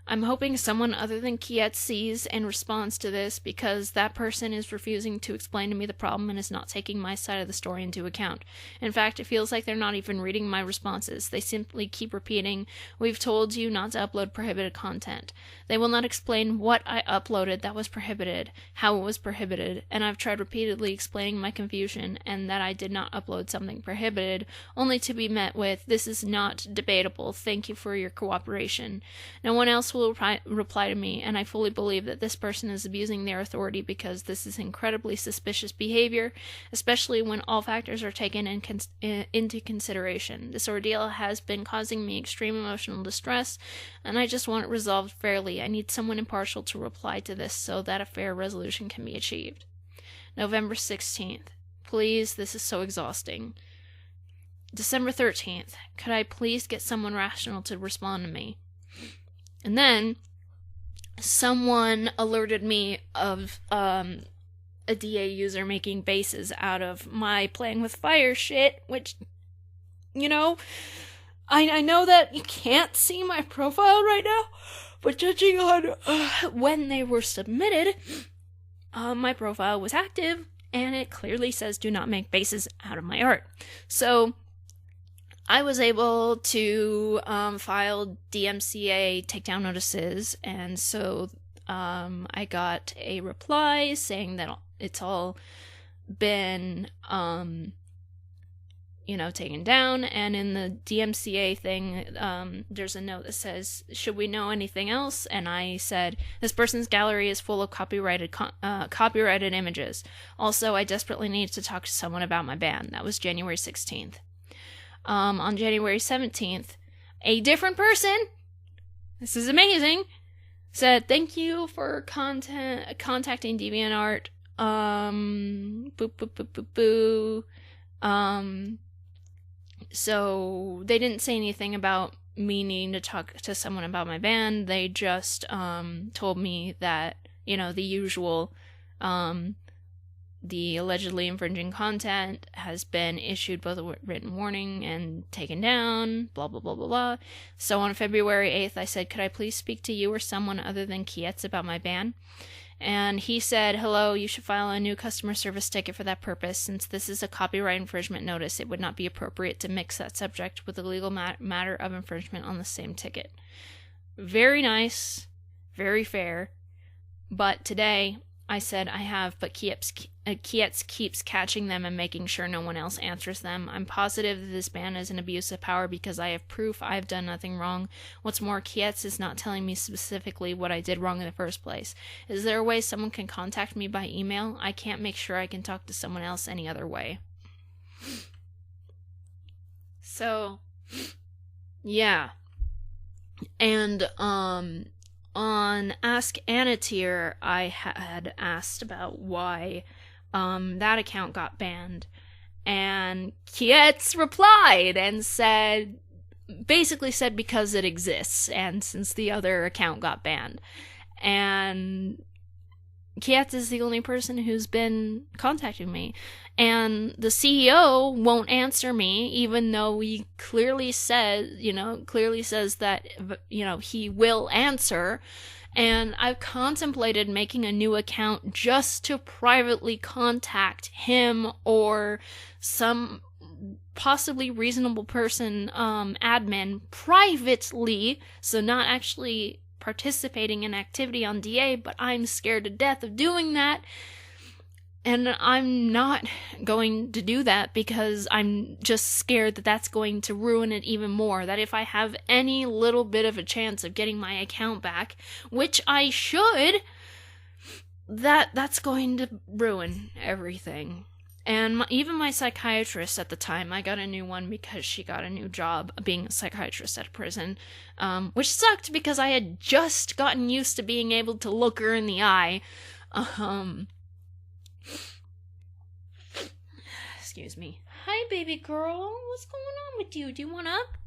A: I'm hoping someone other than Kiet sees and responds to this, because that person is refusing to explain to me the problem and is not taking my side of the story into account. In fact, it feels like they're not even reading my responses. They simply keep repeating, "We've told you not to upload prohibited content." They will not explain what I uploaded that was prohibited, how it was prohibited, and I've tried repeatedly explaining my confusion and that I did not upload something prohibited, only to be met with, "This is not debatable. Thank you for your cooperation." No one else will reply to me, and I fully believe that this person is abusing their authority, because this is incredibly suspicious behavior, especially when all factors are taken into consideration. This ordeal has been causing me extreme emotional distress, and I just want it resolved fairly. I need someone impartial to reply to this so that a fair resolution can be achieved. November 16th. Please, this is so exhausting. December 13th. Could I please get someone rational to respond to me? And then someone alerted me of a DA user making bases out of my playing with fire shit, which, you know, I know that you can't see my profile right now, but judging on when they were submitted, my profile was active, and it clearly says do not make bases out of my art. So I was able to file DMCA takedown notices, and so I got a reply saying that it's all been, taken down, and in the DMCA thing, there's a note that says, should we know anything else? And I said, this person's gallery is full of copyrighted images. Also, I desperately need to talk to someone about my ban. That was January 16th. On January 17th, a different person, this is amazing, said, thank you for contacting DeviantArt, so they didn't say anything about me needing to talk to someone about my ban. They just, told me that, the usual, the allegedly infringing content has been issued both a written warning and taken down, blah, blah, blah, blah, blah. So on February 8th, I said, could I please speak to you or someone other than Kietz about my ban? And he said, hello, you should file a new customer service ticket for that purpose. Since this is a copyright infringement notice, it would not be appropriate to mix that subject with the legal matter of infringement on the same ticket. Very nice, very fair. But today, I said I have, but Kietz keeps catching them and making sure no one else answers them. I'm positive that this ban is an abuse of power because I have proof I have done nothing wrong. What's more, Kietz is not telling me specifically what I did wrong in the first place. Is there a way someone can contact me by email? I can't make sure I can talk to someone else any other way. So, yeah. And, on Ask Anna tier, I had asked about why that account got banned, and Kietz replied and basically said because it exists, and since the other account got banned. And Kietz is the only person who's been contacting me, and the CEO won't answer me, even though he clearly says that, he will answer. And I've contemplated making a new account just to privately contact him or some possibly reasonable person, admin, privately, so not actually participating in activity on DA, but I'm scared to death of doing that. And I'm not going to do that because I'm just scared that that's going to ruin it even more. That if I have any little bit of a chance of getting my account back, which I should, that's going to ruin everything. And even my psychiatrist at the time, I got a new one because she got a new job being a psychiatrist at a prison, which sucked because I had just gotten used to being able to look her in the eye. Excuse me. Hi, baby girl. What's going on with you? Do you want up?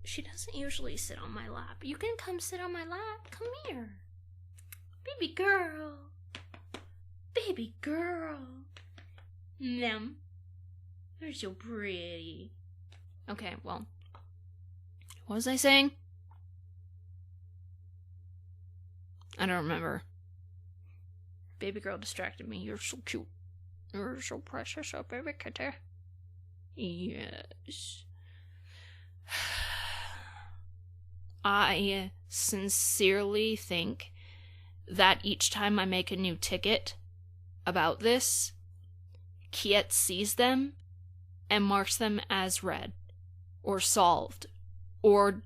A: She doesn't usually sit on my lap. You can come sit on my lap. Come here. Baby girl. Baby girl. Nom. You're so pretty. Okay, well. What was I saying? I don't remember. Baby girl distracted me. You're so cute. You're so precious, oh baby kitty. Yes. I sincerely think that each time I make a new ticket about this, Kiet sees them and marks them as read or solved or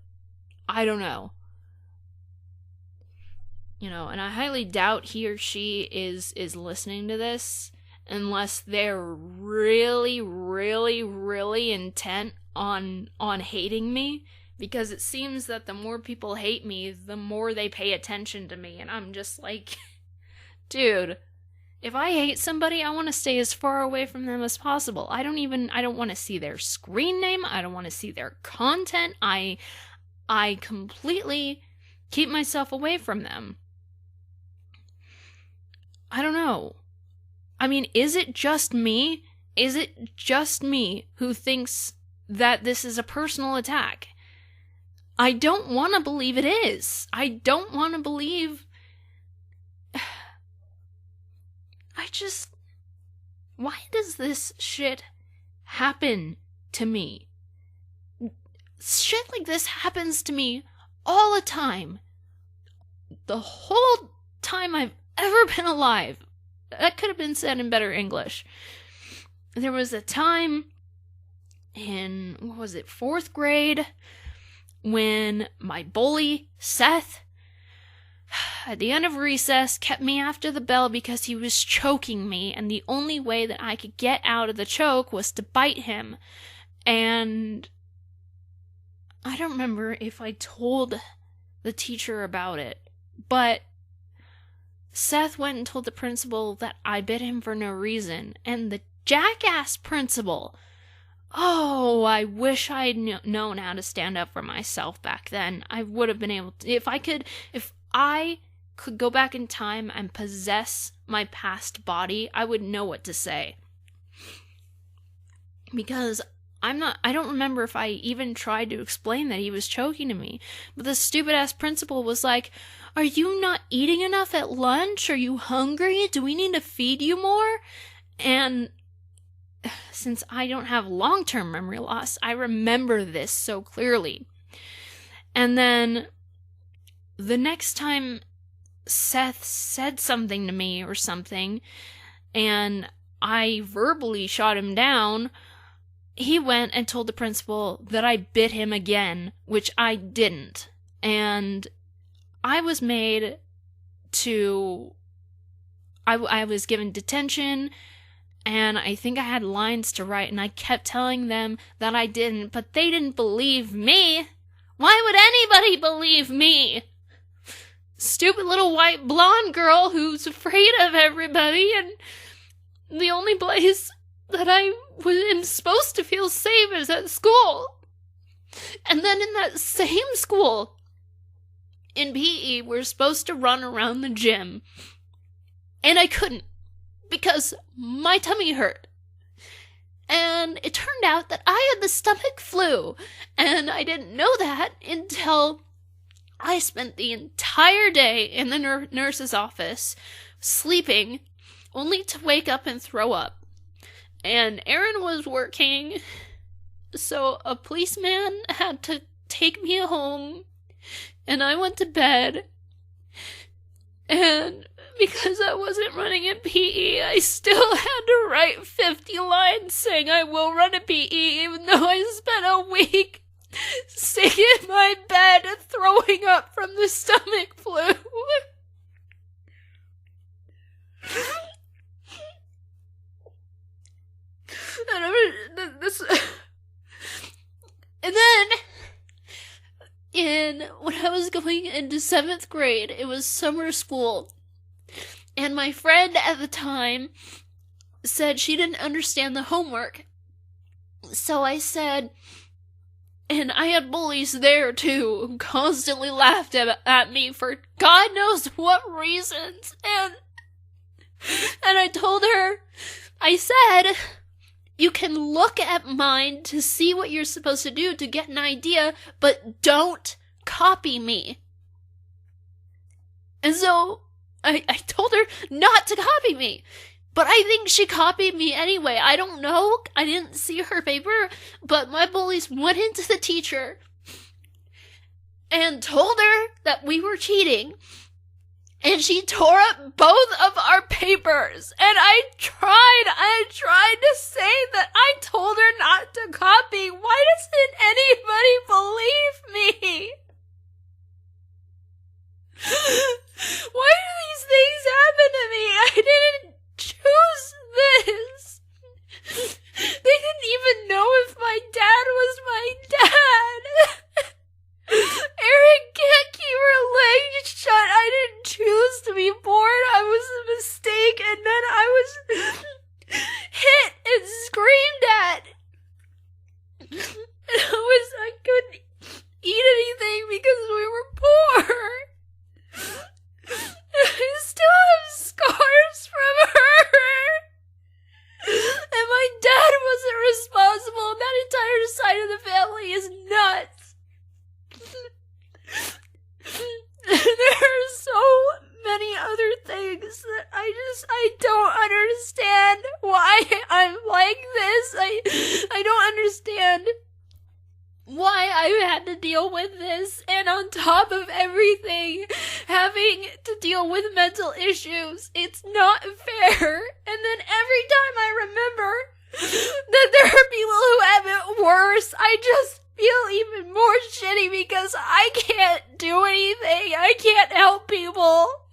A: I don't know. You know, and I highly doubt he or she is listening to this unless they're really, really, really intent on hating me, because it seems that the more people hate me, the more they pay attention to me, and I'm just like, dude, if I hate somebody, I want to stay as far away from them as possible. I don't want to see their screen name, I don't want to see their content, I completely keep myself away from them. I don't know. I mean, is it just me? Is it just me who thinks that this is a personal attack? I don't want to believe it is. I don't want to believe... Why does this shit happen to me? Shit like this happens to me all the time. The whole time I've ever been alive. That could have been said in better English. There was a time in, 4th grade, when my bully, Seth, at the end of recess, kept me after the bell because he was choking me, and the only way that I could get out of the choke was to bite him. And I don't remember if I told the teacher about it, but Seth went and told the principal that I bit him for no reason, and the jackass principal, oh, I wish I had known how to stand up for myself back then. I would have been able to, if I could go back in time and possess my past body, I would know what to say. Because I don't remember if I even tried to explain that he was choking to me, but the stupid ass principal was like, "Are you not eating enough at lunch? Are you hungry? Do we need to feed you more?" And since I don't have long-term memory loss, I remember this so clearly. And then the next time Seth said something to me or something, and I verbally shot him down, he went and told the principal that I bit him again, which I didn't. And I was made to... I was given detention, and I think I had lines to write, and I kept telling them that I didn't, but they didn't believe me. Why would anybody believe me? Stupid little white blonde girl who's afraid of everybody, and the only place that I am supposed to feel safe is at school. And then in that same school, in PE, we're supposed to run around the gym. And I couldn't, because my tummy hurt. And it turned out that I had the stomach flu, and I didn't know that until I spent the entire day in the nurse's office, sleeping, only to wake up and throw up. And Aaron was working, so a policeman had to take me home, and I went to bed. And because I wasn't running in PE, I still had to write 50 lines saying I will run a PE, even though I spent a week sick in my bed throwing up from the stomach flu. And then, when I was going into 7th grade, it was summer school. And my friend at the time said she didn't understand the homework. So I said, and I had bullies there too, who constantly laughed at me for God knows what reasons. And I told her, I said, you can look at mine to see what you're supposed to do to get an idea, but don't copy me. And so I told her not to copy me. But I think she copied me anyway. I don't know. I didn't see her paper. But my bullies went into the teacher and told her that we were cheating. And she tore up both of our papers. And I tried to say that I told her not to copy. Why doesn't anybody believe me? Why do these things happen to me? I didn't choose this. They didn't even know if my dad was my dad. Erin can't keep her legs shut. I didn't choose to be born. I was a mistake, and then I was hit and screamed at. And I couldn't eat anything because we were poor. I still have scars from her. And my dad wasn't responsible. That entire side of the family is nuts. There are so many other things that I don't understand why I'm like this. I don't understand why I had to deal with this, and on top of everything, having to deal with mental issues. It's not fair. And then every time I remember that there are people who have it worse, I just feel even more shitty because I can't do anything. I can't help people.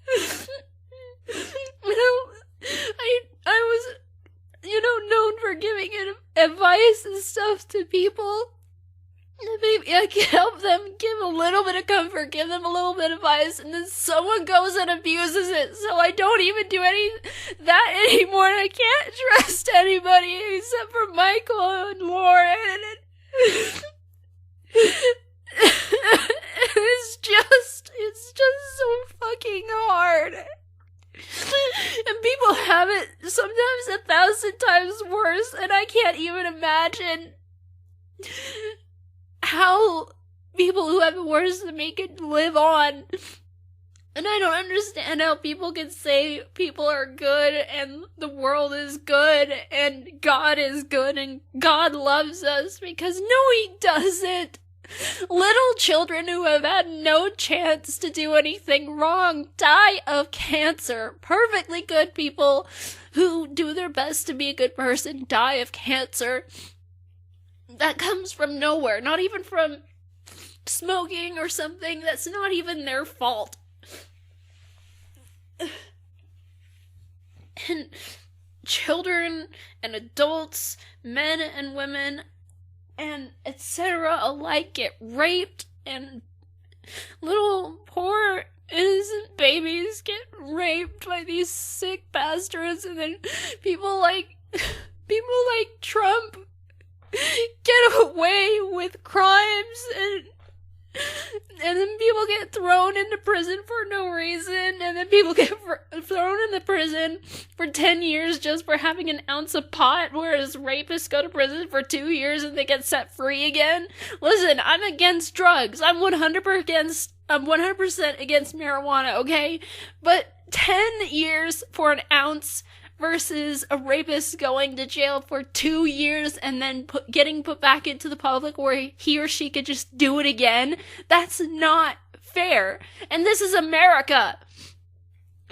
A: I was, known for giving advice and stuff to people. Maybe I can help them, give a little bit of comfort, give them a little bit of advice, and then someone goes and abuses it, so I don't even do that anymore, and I can't trust anybody except for Michael and Lauren, and it's just so fucking hard. And people have it sometimes 1,000 times worse, and I can't even imagine how people who have it worse than me can live on. And I don't understand how people can say people are good and the world is good and God is good and God loves us, because no, he doesn't. Little children who have had no chance to do anything wrong die of cancer. Perfectly good people who do their best to be a good person die of cancer. That comes from nowhere, not even from smoking or something. That's not even their fault. And children and adults, men and women, and etc. alike get raped, and little poor innocent babies get raped by these sick bastards, and then people like Trump get away with crimes, and then people get thrown into prison for no reason, and then people get thrown into prison for 10 years just for having an ounce of pot, whereas rapists go to prison for 2 years and they get set free again. Listen, I'm against drugs. I'm 100% against marijuana, okay? But 10 years for an ounce versus a rapist going to jail for 2 years and then getting put back into the public where he or she could just do it again. That's not fair. And this is America.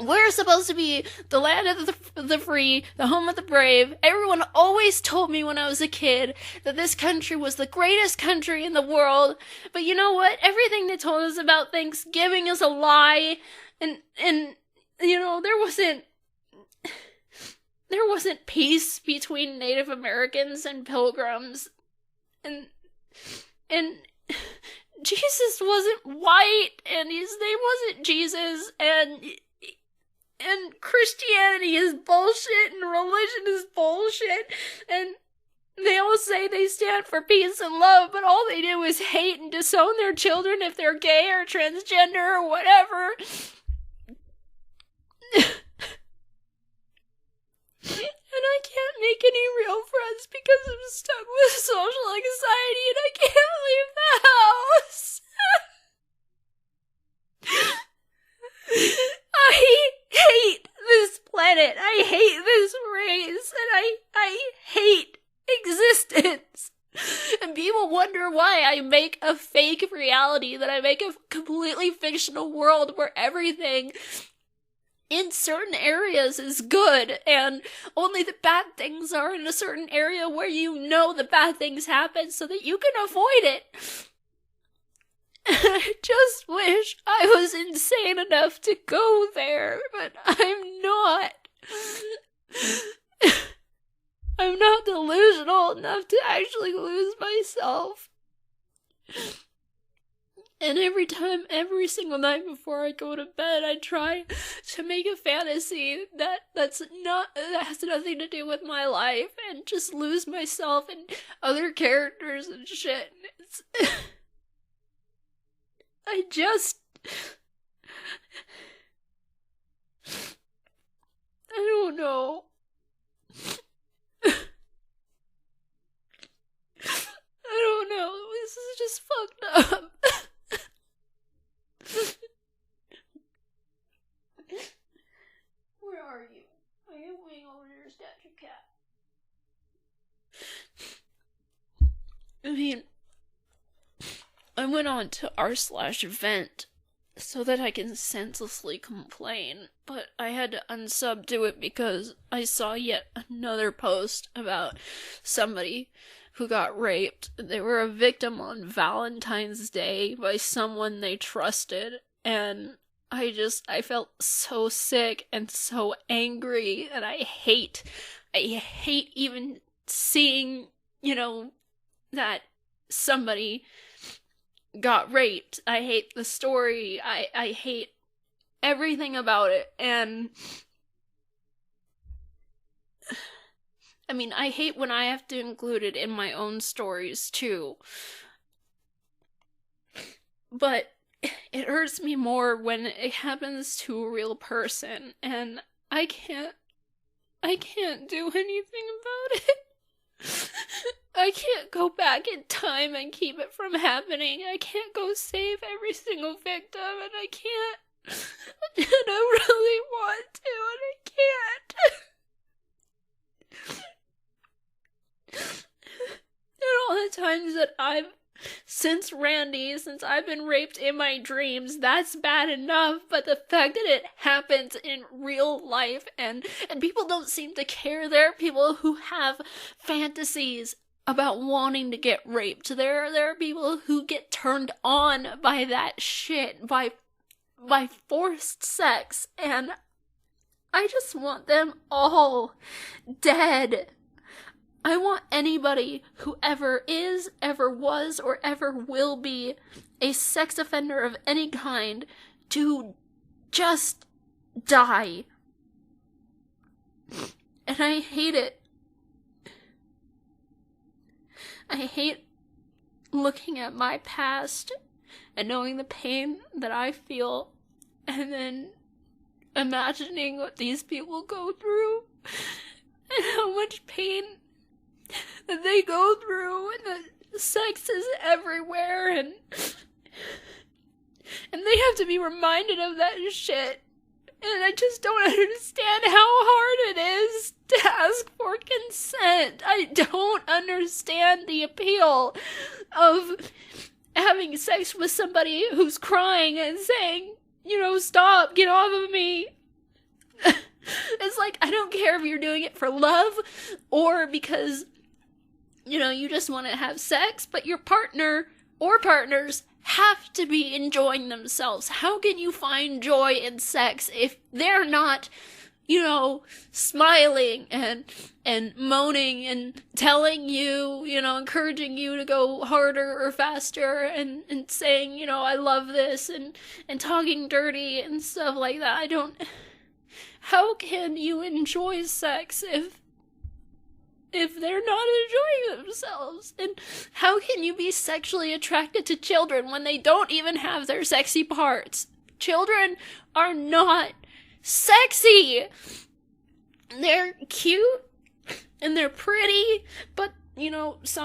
A: We're supposed to be the land of the free, the home of the brave. Everyone always told me when I was a kid that this country was the greatest country in the world. But you know what? Everything they told us about Thanksgiving is a lie. And you know, there wasn't peace between Native Americans and Pilgrims. And Jesus wasn't white, and his name wasn't Jesus, and Christianity is bullshit, and religion is bullshit, and they all say they stand for peace and love, but all they do is hate and disown their children if they're gay or transgender or whatever. And I can't make any real friends because I'm stuck with social anxiety and I can't leave the house. I hate this planet. I hate this race. And I hate existence. And people wonder why I make a fake reality, that I make a completely fictional world where everything in certain areas is good, and only the bad things are in a certain area where you know the bad things happen so that you can avoid it. And I just wish I was insane enough to go there, but I'm not. I'm not delusional enough to actually lose myself. And every single night before I go to bed, I try to make a fantasy that has nothing to do with my life, and just lose myself in other characters and shit. I don't know. I don't know. This is just fucked up. Where are you? Are you waiting over your statue cat? I mean, I went on to r/event so that I can senselessly complain, but I had to unsub to it because I saw yet another post about somebody who got raped. They were a victim on Valentine's Day by someone they trusted, and I felt so sick and so angry, and I hate even seeing, that somebody got raped. I hate the story. I hate everything about it, and I mean, I hate when I have to include it in my own stories, too. But it hurts me more when it happens to a real person, and I can't do anything about it. I can't go back in time and keep it from happening. I can't go save every single victim, and I can't. And I really want to, and I can't. And all the times that since I've been raped in my dreams, that's bad enough, but the fact that it happens in real life, and people don't seem to care. There are people who have fantasies about wanting to get raped. There are people who get turned on by that shit, by forced sex, and I just want them all dead. I want anybody who ever is, ever was, or ever will be a sex offender of any kind to just die. And I hate it. I hate looking at my past and knowing the pain that I feel, and then imagining what these people go through and how much pain that they go through, and the sex is everywhere, and they have to be reminded of that shit. And I just don't understand how hard it is to ask for consent. I don't understand the appeal of having sex with somebody who's crying and saying, stop, get off of me. It's like, I don't care if you're doing it for love or because, you just want to have sex, but your partner or partners have to be enjoying themselves. How can you find joy in sex if they're not, smiling and moaning and telling you, encouraging you to go harder or faster and saying, I love this and talking dirty and stuff like that. How can you enjoy sex if they're not enjoying themselves? And how can you be sexually attracted to children when they don't even have their sexy parts? Children are not sexy. They're cute and they're pretty, but there's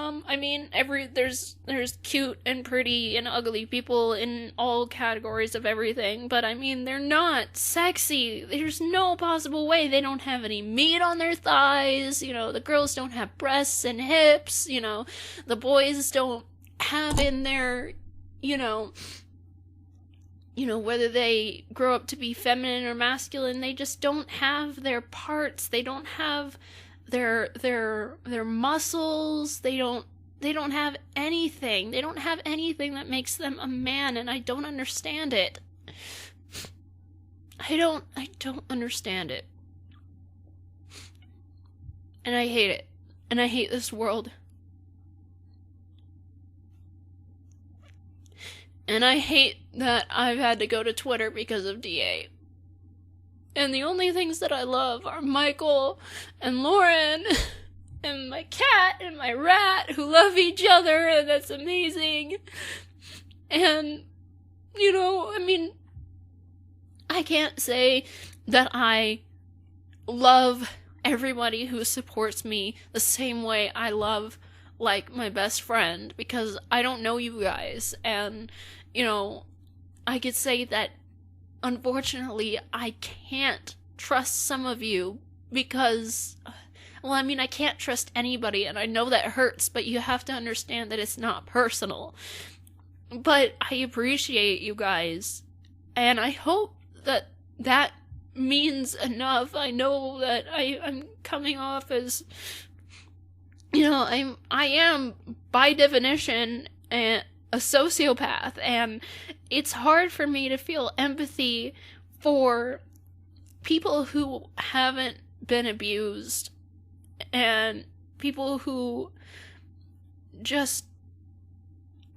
A: cute and pretty and ugly people in all categories of everything, but they're not sexy. There's no possible way. They don't have any meat on their thighs, the girls don't have breasts and hips, the boys don't have in their, whether they grow up to be feminine or masculine, they just don't have their parts. They don't have their muscles. They don't have anything. They don't have anything that makes them a man, and I don't understand it. I don't understand it. And I hate it. And I hate this world. And I hate that I've had to go to Twitter because of DA. And the only things that I love are Michael and Lauren and my cat and my rat who love each other, and that's amazing. And, I can't say that I love everybody who supports me the same way I love, my best friend, because I don't know you guys, and, I could say that, unfortunately, I can't trust some of you because, I can't trust anybody, and I know that hurts, but you have to understand that it's not personal. But I appreciate you guys, and I hope that that means enough. I know that I'm coming off as, I am, by definition, a sociopath, and it's hard for me to feel empathy for people who haven't been abused and people who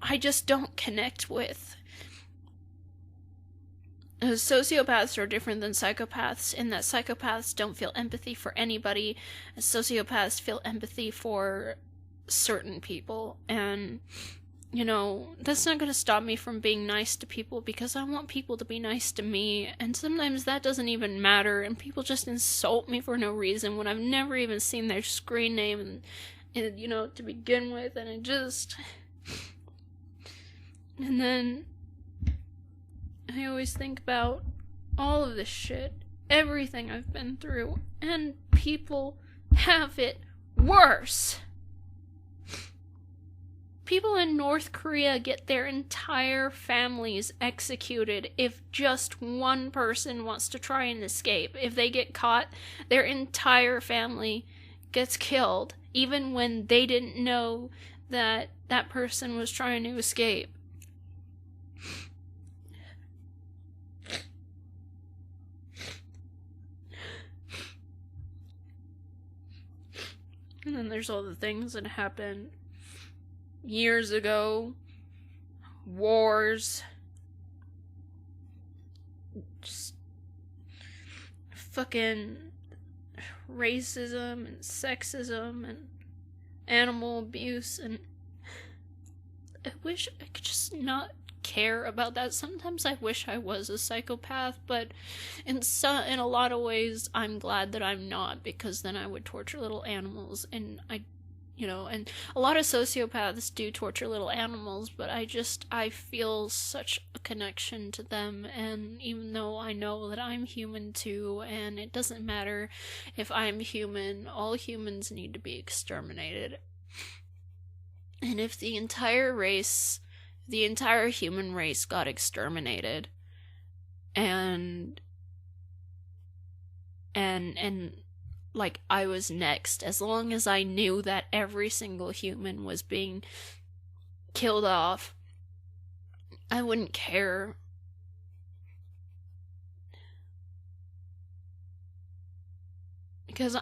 A: I just don't connect with. Sociopaths are different than psychopaths in that psychopaths don't feel empathy for anybody, and sociopaths feel empathy for certain people, and that's not going to stop me from being nice to people because I want people to be nice to me, and sometimes that doesn't even matter, and people just insult me for no reason when I've never even seen their screen name and to begin with, and and then I always think about all of this shit, everything I've been through, and people have it worse. People in North Korea get their entire families executed if just one person wants to try and escape. If they get caught, their entire family gets killed, even when they didn't know that that person was trying to escape. And then there's all the things that happened years ago. Wars. Just fucking racism and sexism and animal abuse, and I wish I could just not care about that. Sometimes I wish I was a psychopath, but in a lot of ways I'm glad that I'm not, because then I would torture little animals, and and a lot of sociopaths do torture little animals, but I feel such a connection to them, and even though I know that I'm human too, and it doesn't matter if I'm human, all humans need to be exterminated. And if the entire human race got exterminated, and and like I was next. As long as I knew that every single human was being killed off, I wouldn't care. Because,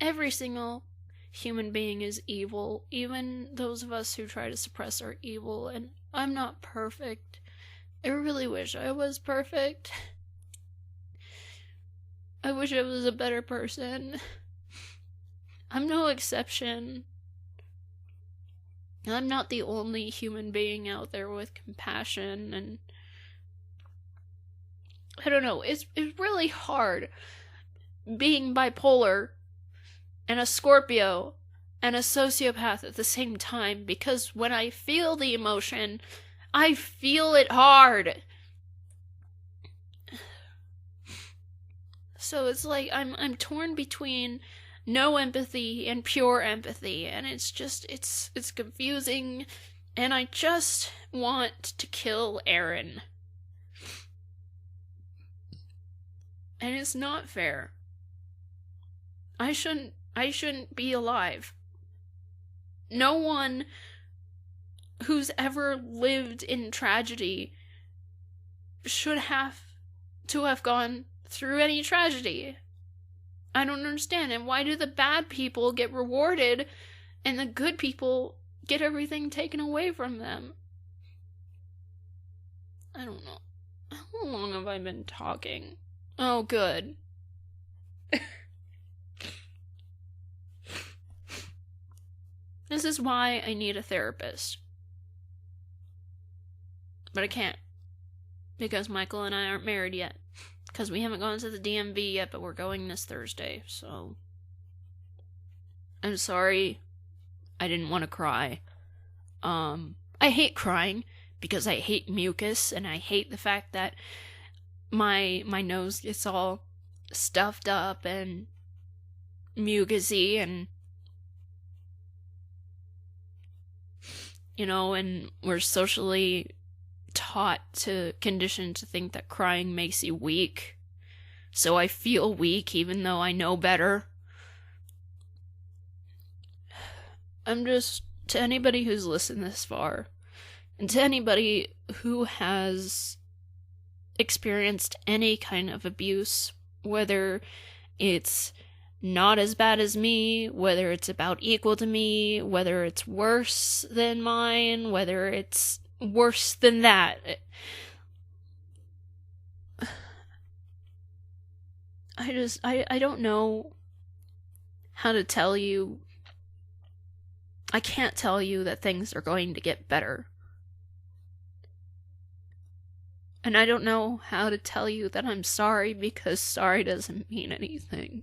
A: every single human being is evil. Even those of us who try to suppress are evil, and I'm not perfect. I really wish I was perfect. I wish I was a better person. I'm no exception. I'm not the only human being out there with compassion, and I don't know, it's really hard being bipolar and a Scorpio and a sociopath at the same time, because when I feel the emotion, I feel it hard. So it's like I'm torn between no empathy and pure empathy, and it's confusing, and I just want to kill Aaron. And it's not fair. I shouldn't be alive. No one who's ever lived in tragedy should have to have gone through any tragedy. I don't understand. And why do the bad people get rewarded and the good people get everything taken away from them? I don't know. How long have I been talking? Oh, good. This is why I need a therapist. But I can't. Because Michael and I aren't married yet. Because we haven't gone to the DMV yet, but we're going this Thursday, so... I'm sorry. I didn't want to cry. I hate crying, because I hate mucus, and I hate the fact that my nose gets all stuffed up and mucusy, and and we're socially conditioned to think that crying makes you weak. So I feel weak even though I know better. To anybody who's listened this far, and to anybody who has experienced any kind of abuse, whether it's not as bad as me, whether it's about equal to me, whether it's worse than mine, whether it's worse than that. I don't know how to tell you. I can't tell you that things are going to get better. And I don't know how to tell you that I'm sorry, because sorry doesn't mean anything.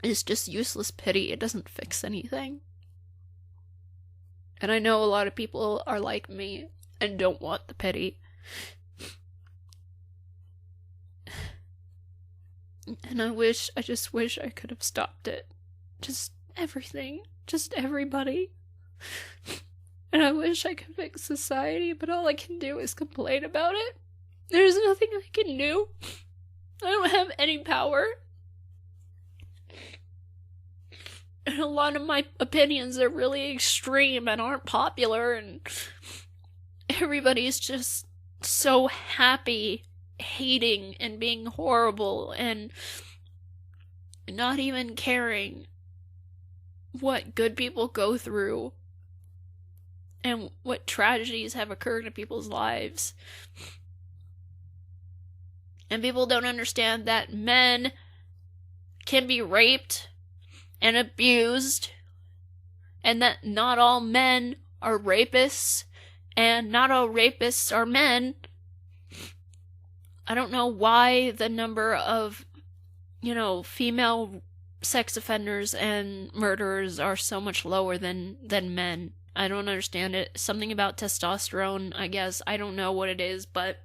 A: It's just useless pity. It doesn't fix anything. And I know a lot of people are like me and don't want the pity. And I just wish I could have stopped it. Just everything. Just everybody. And I wish I could fix society, but all I can do is complain about it. There's nothing I can do. I don't have any power. And a lot of my opinions are really extreme and aren't popular, and everybody's just so happy hating and being horrible and not even caring what good people go through and what tragedies have occurred in people's lives. And people don't understand that men can be raped and abused, and that not all men are rapists, and not all rapists are men. I don't know why the number of, female sex offenders and murderers are so much lower than men. I don't understand it. Something about testosterone, I guess. I don't know what it is, but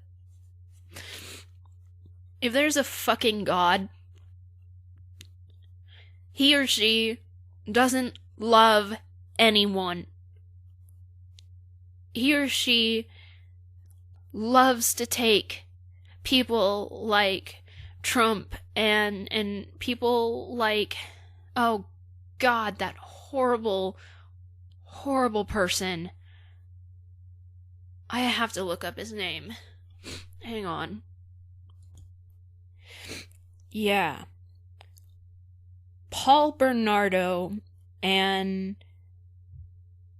A: if there's a fucking God, he or she doesn't love anyone. He or she loves to take people like Trump and people like, oh God, that horrible person. I have to look up his name. Hang on. Yeah. Paul Bernardo and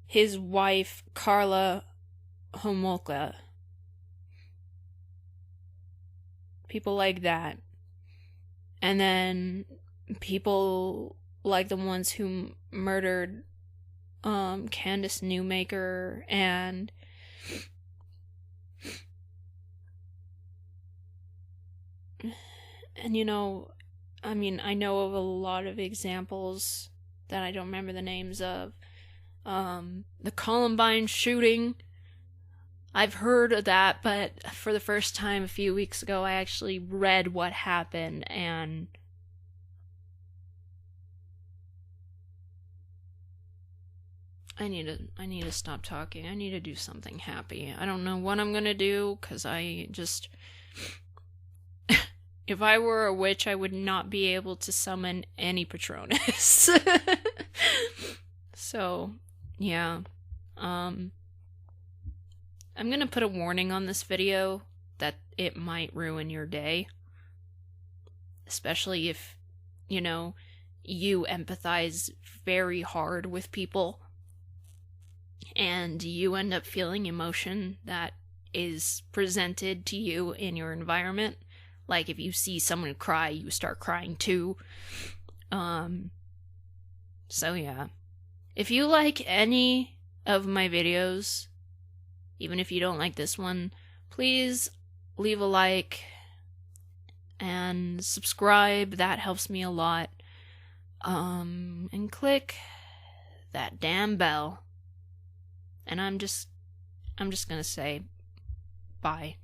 A: his wife Carla Homolka. People like that. And then people like the ones who murdered Candace Newmaker and you know, I mean, I know of a lot of examples that I don't remember the names of. The Columbine shooting, I've heard of that, but for the first time a few weeks ago, I actually read what happened, and I need to stop talking. I need to do something happy. I don't know what I'm gonna do, because I just... If I were a witch, I would not be able to summon any Patronus. So, yeah. I'm gonna put a warning on this video that it might ruin your day. Especially if, you know, you empathize very hard with people and you end up feeling emotion that is presented to you in your environment. Like, if you see someone cry, you start crying too. So yeah. If you like any of my videos, even if you don't like this one, please leave a like and subscribe. That helps me a lot. And click that damn bell. And I'm just gonna say bye.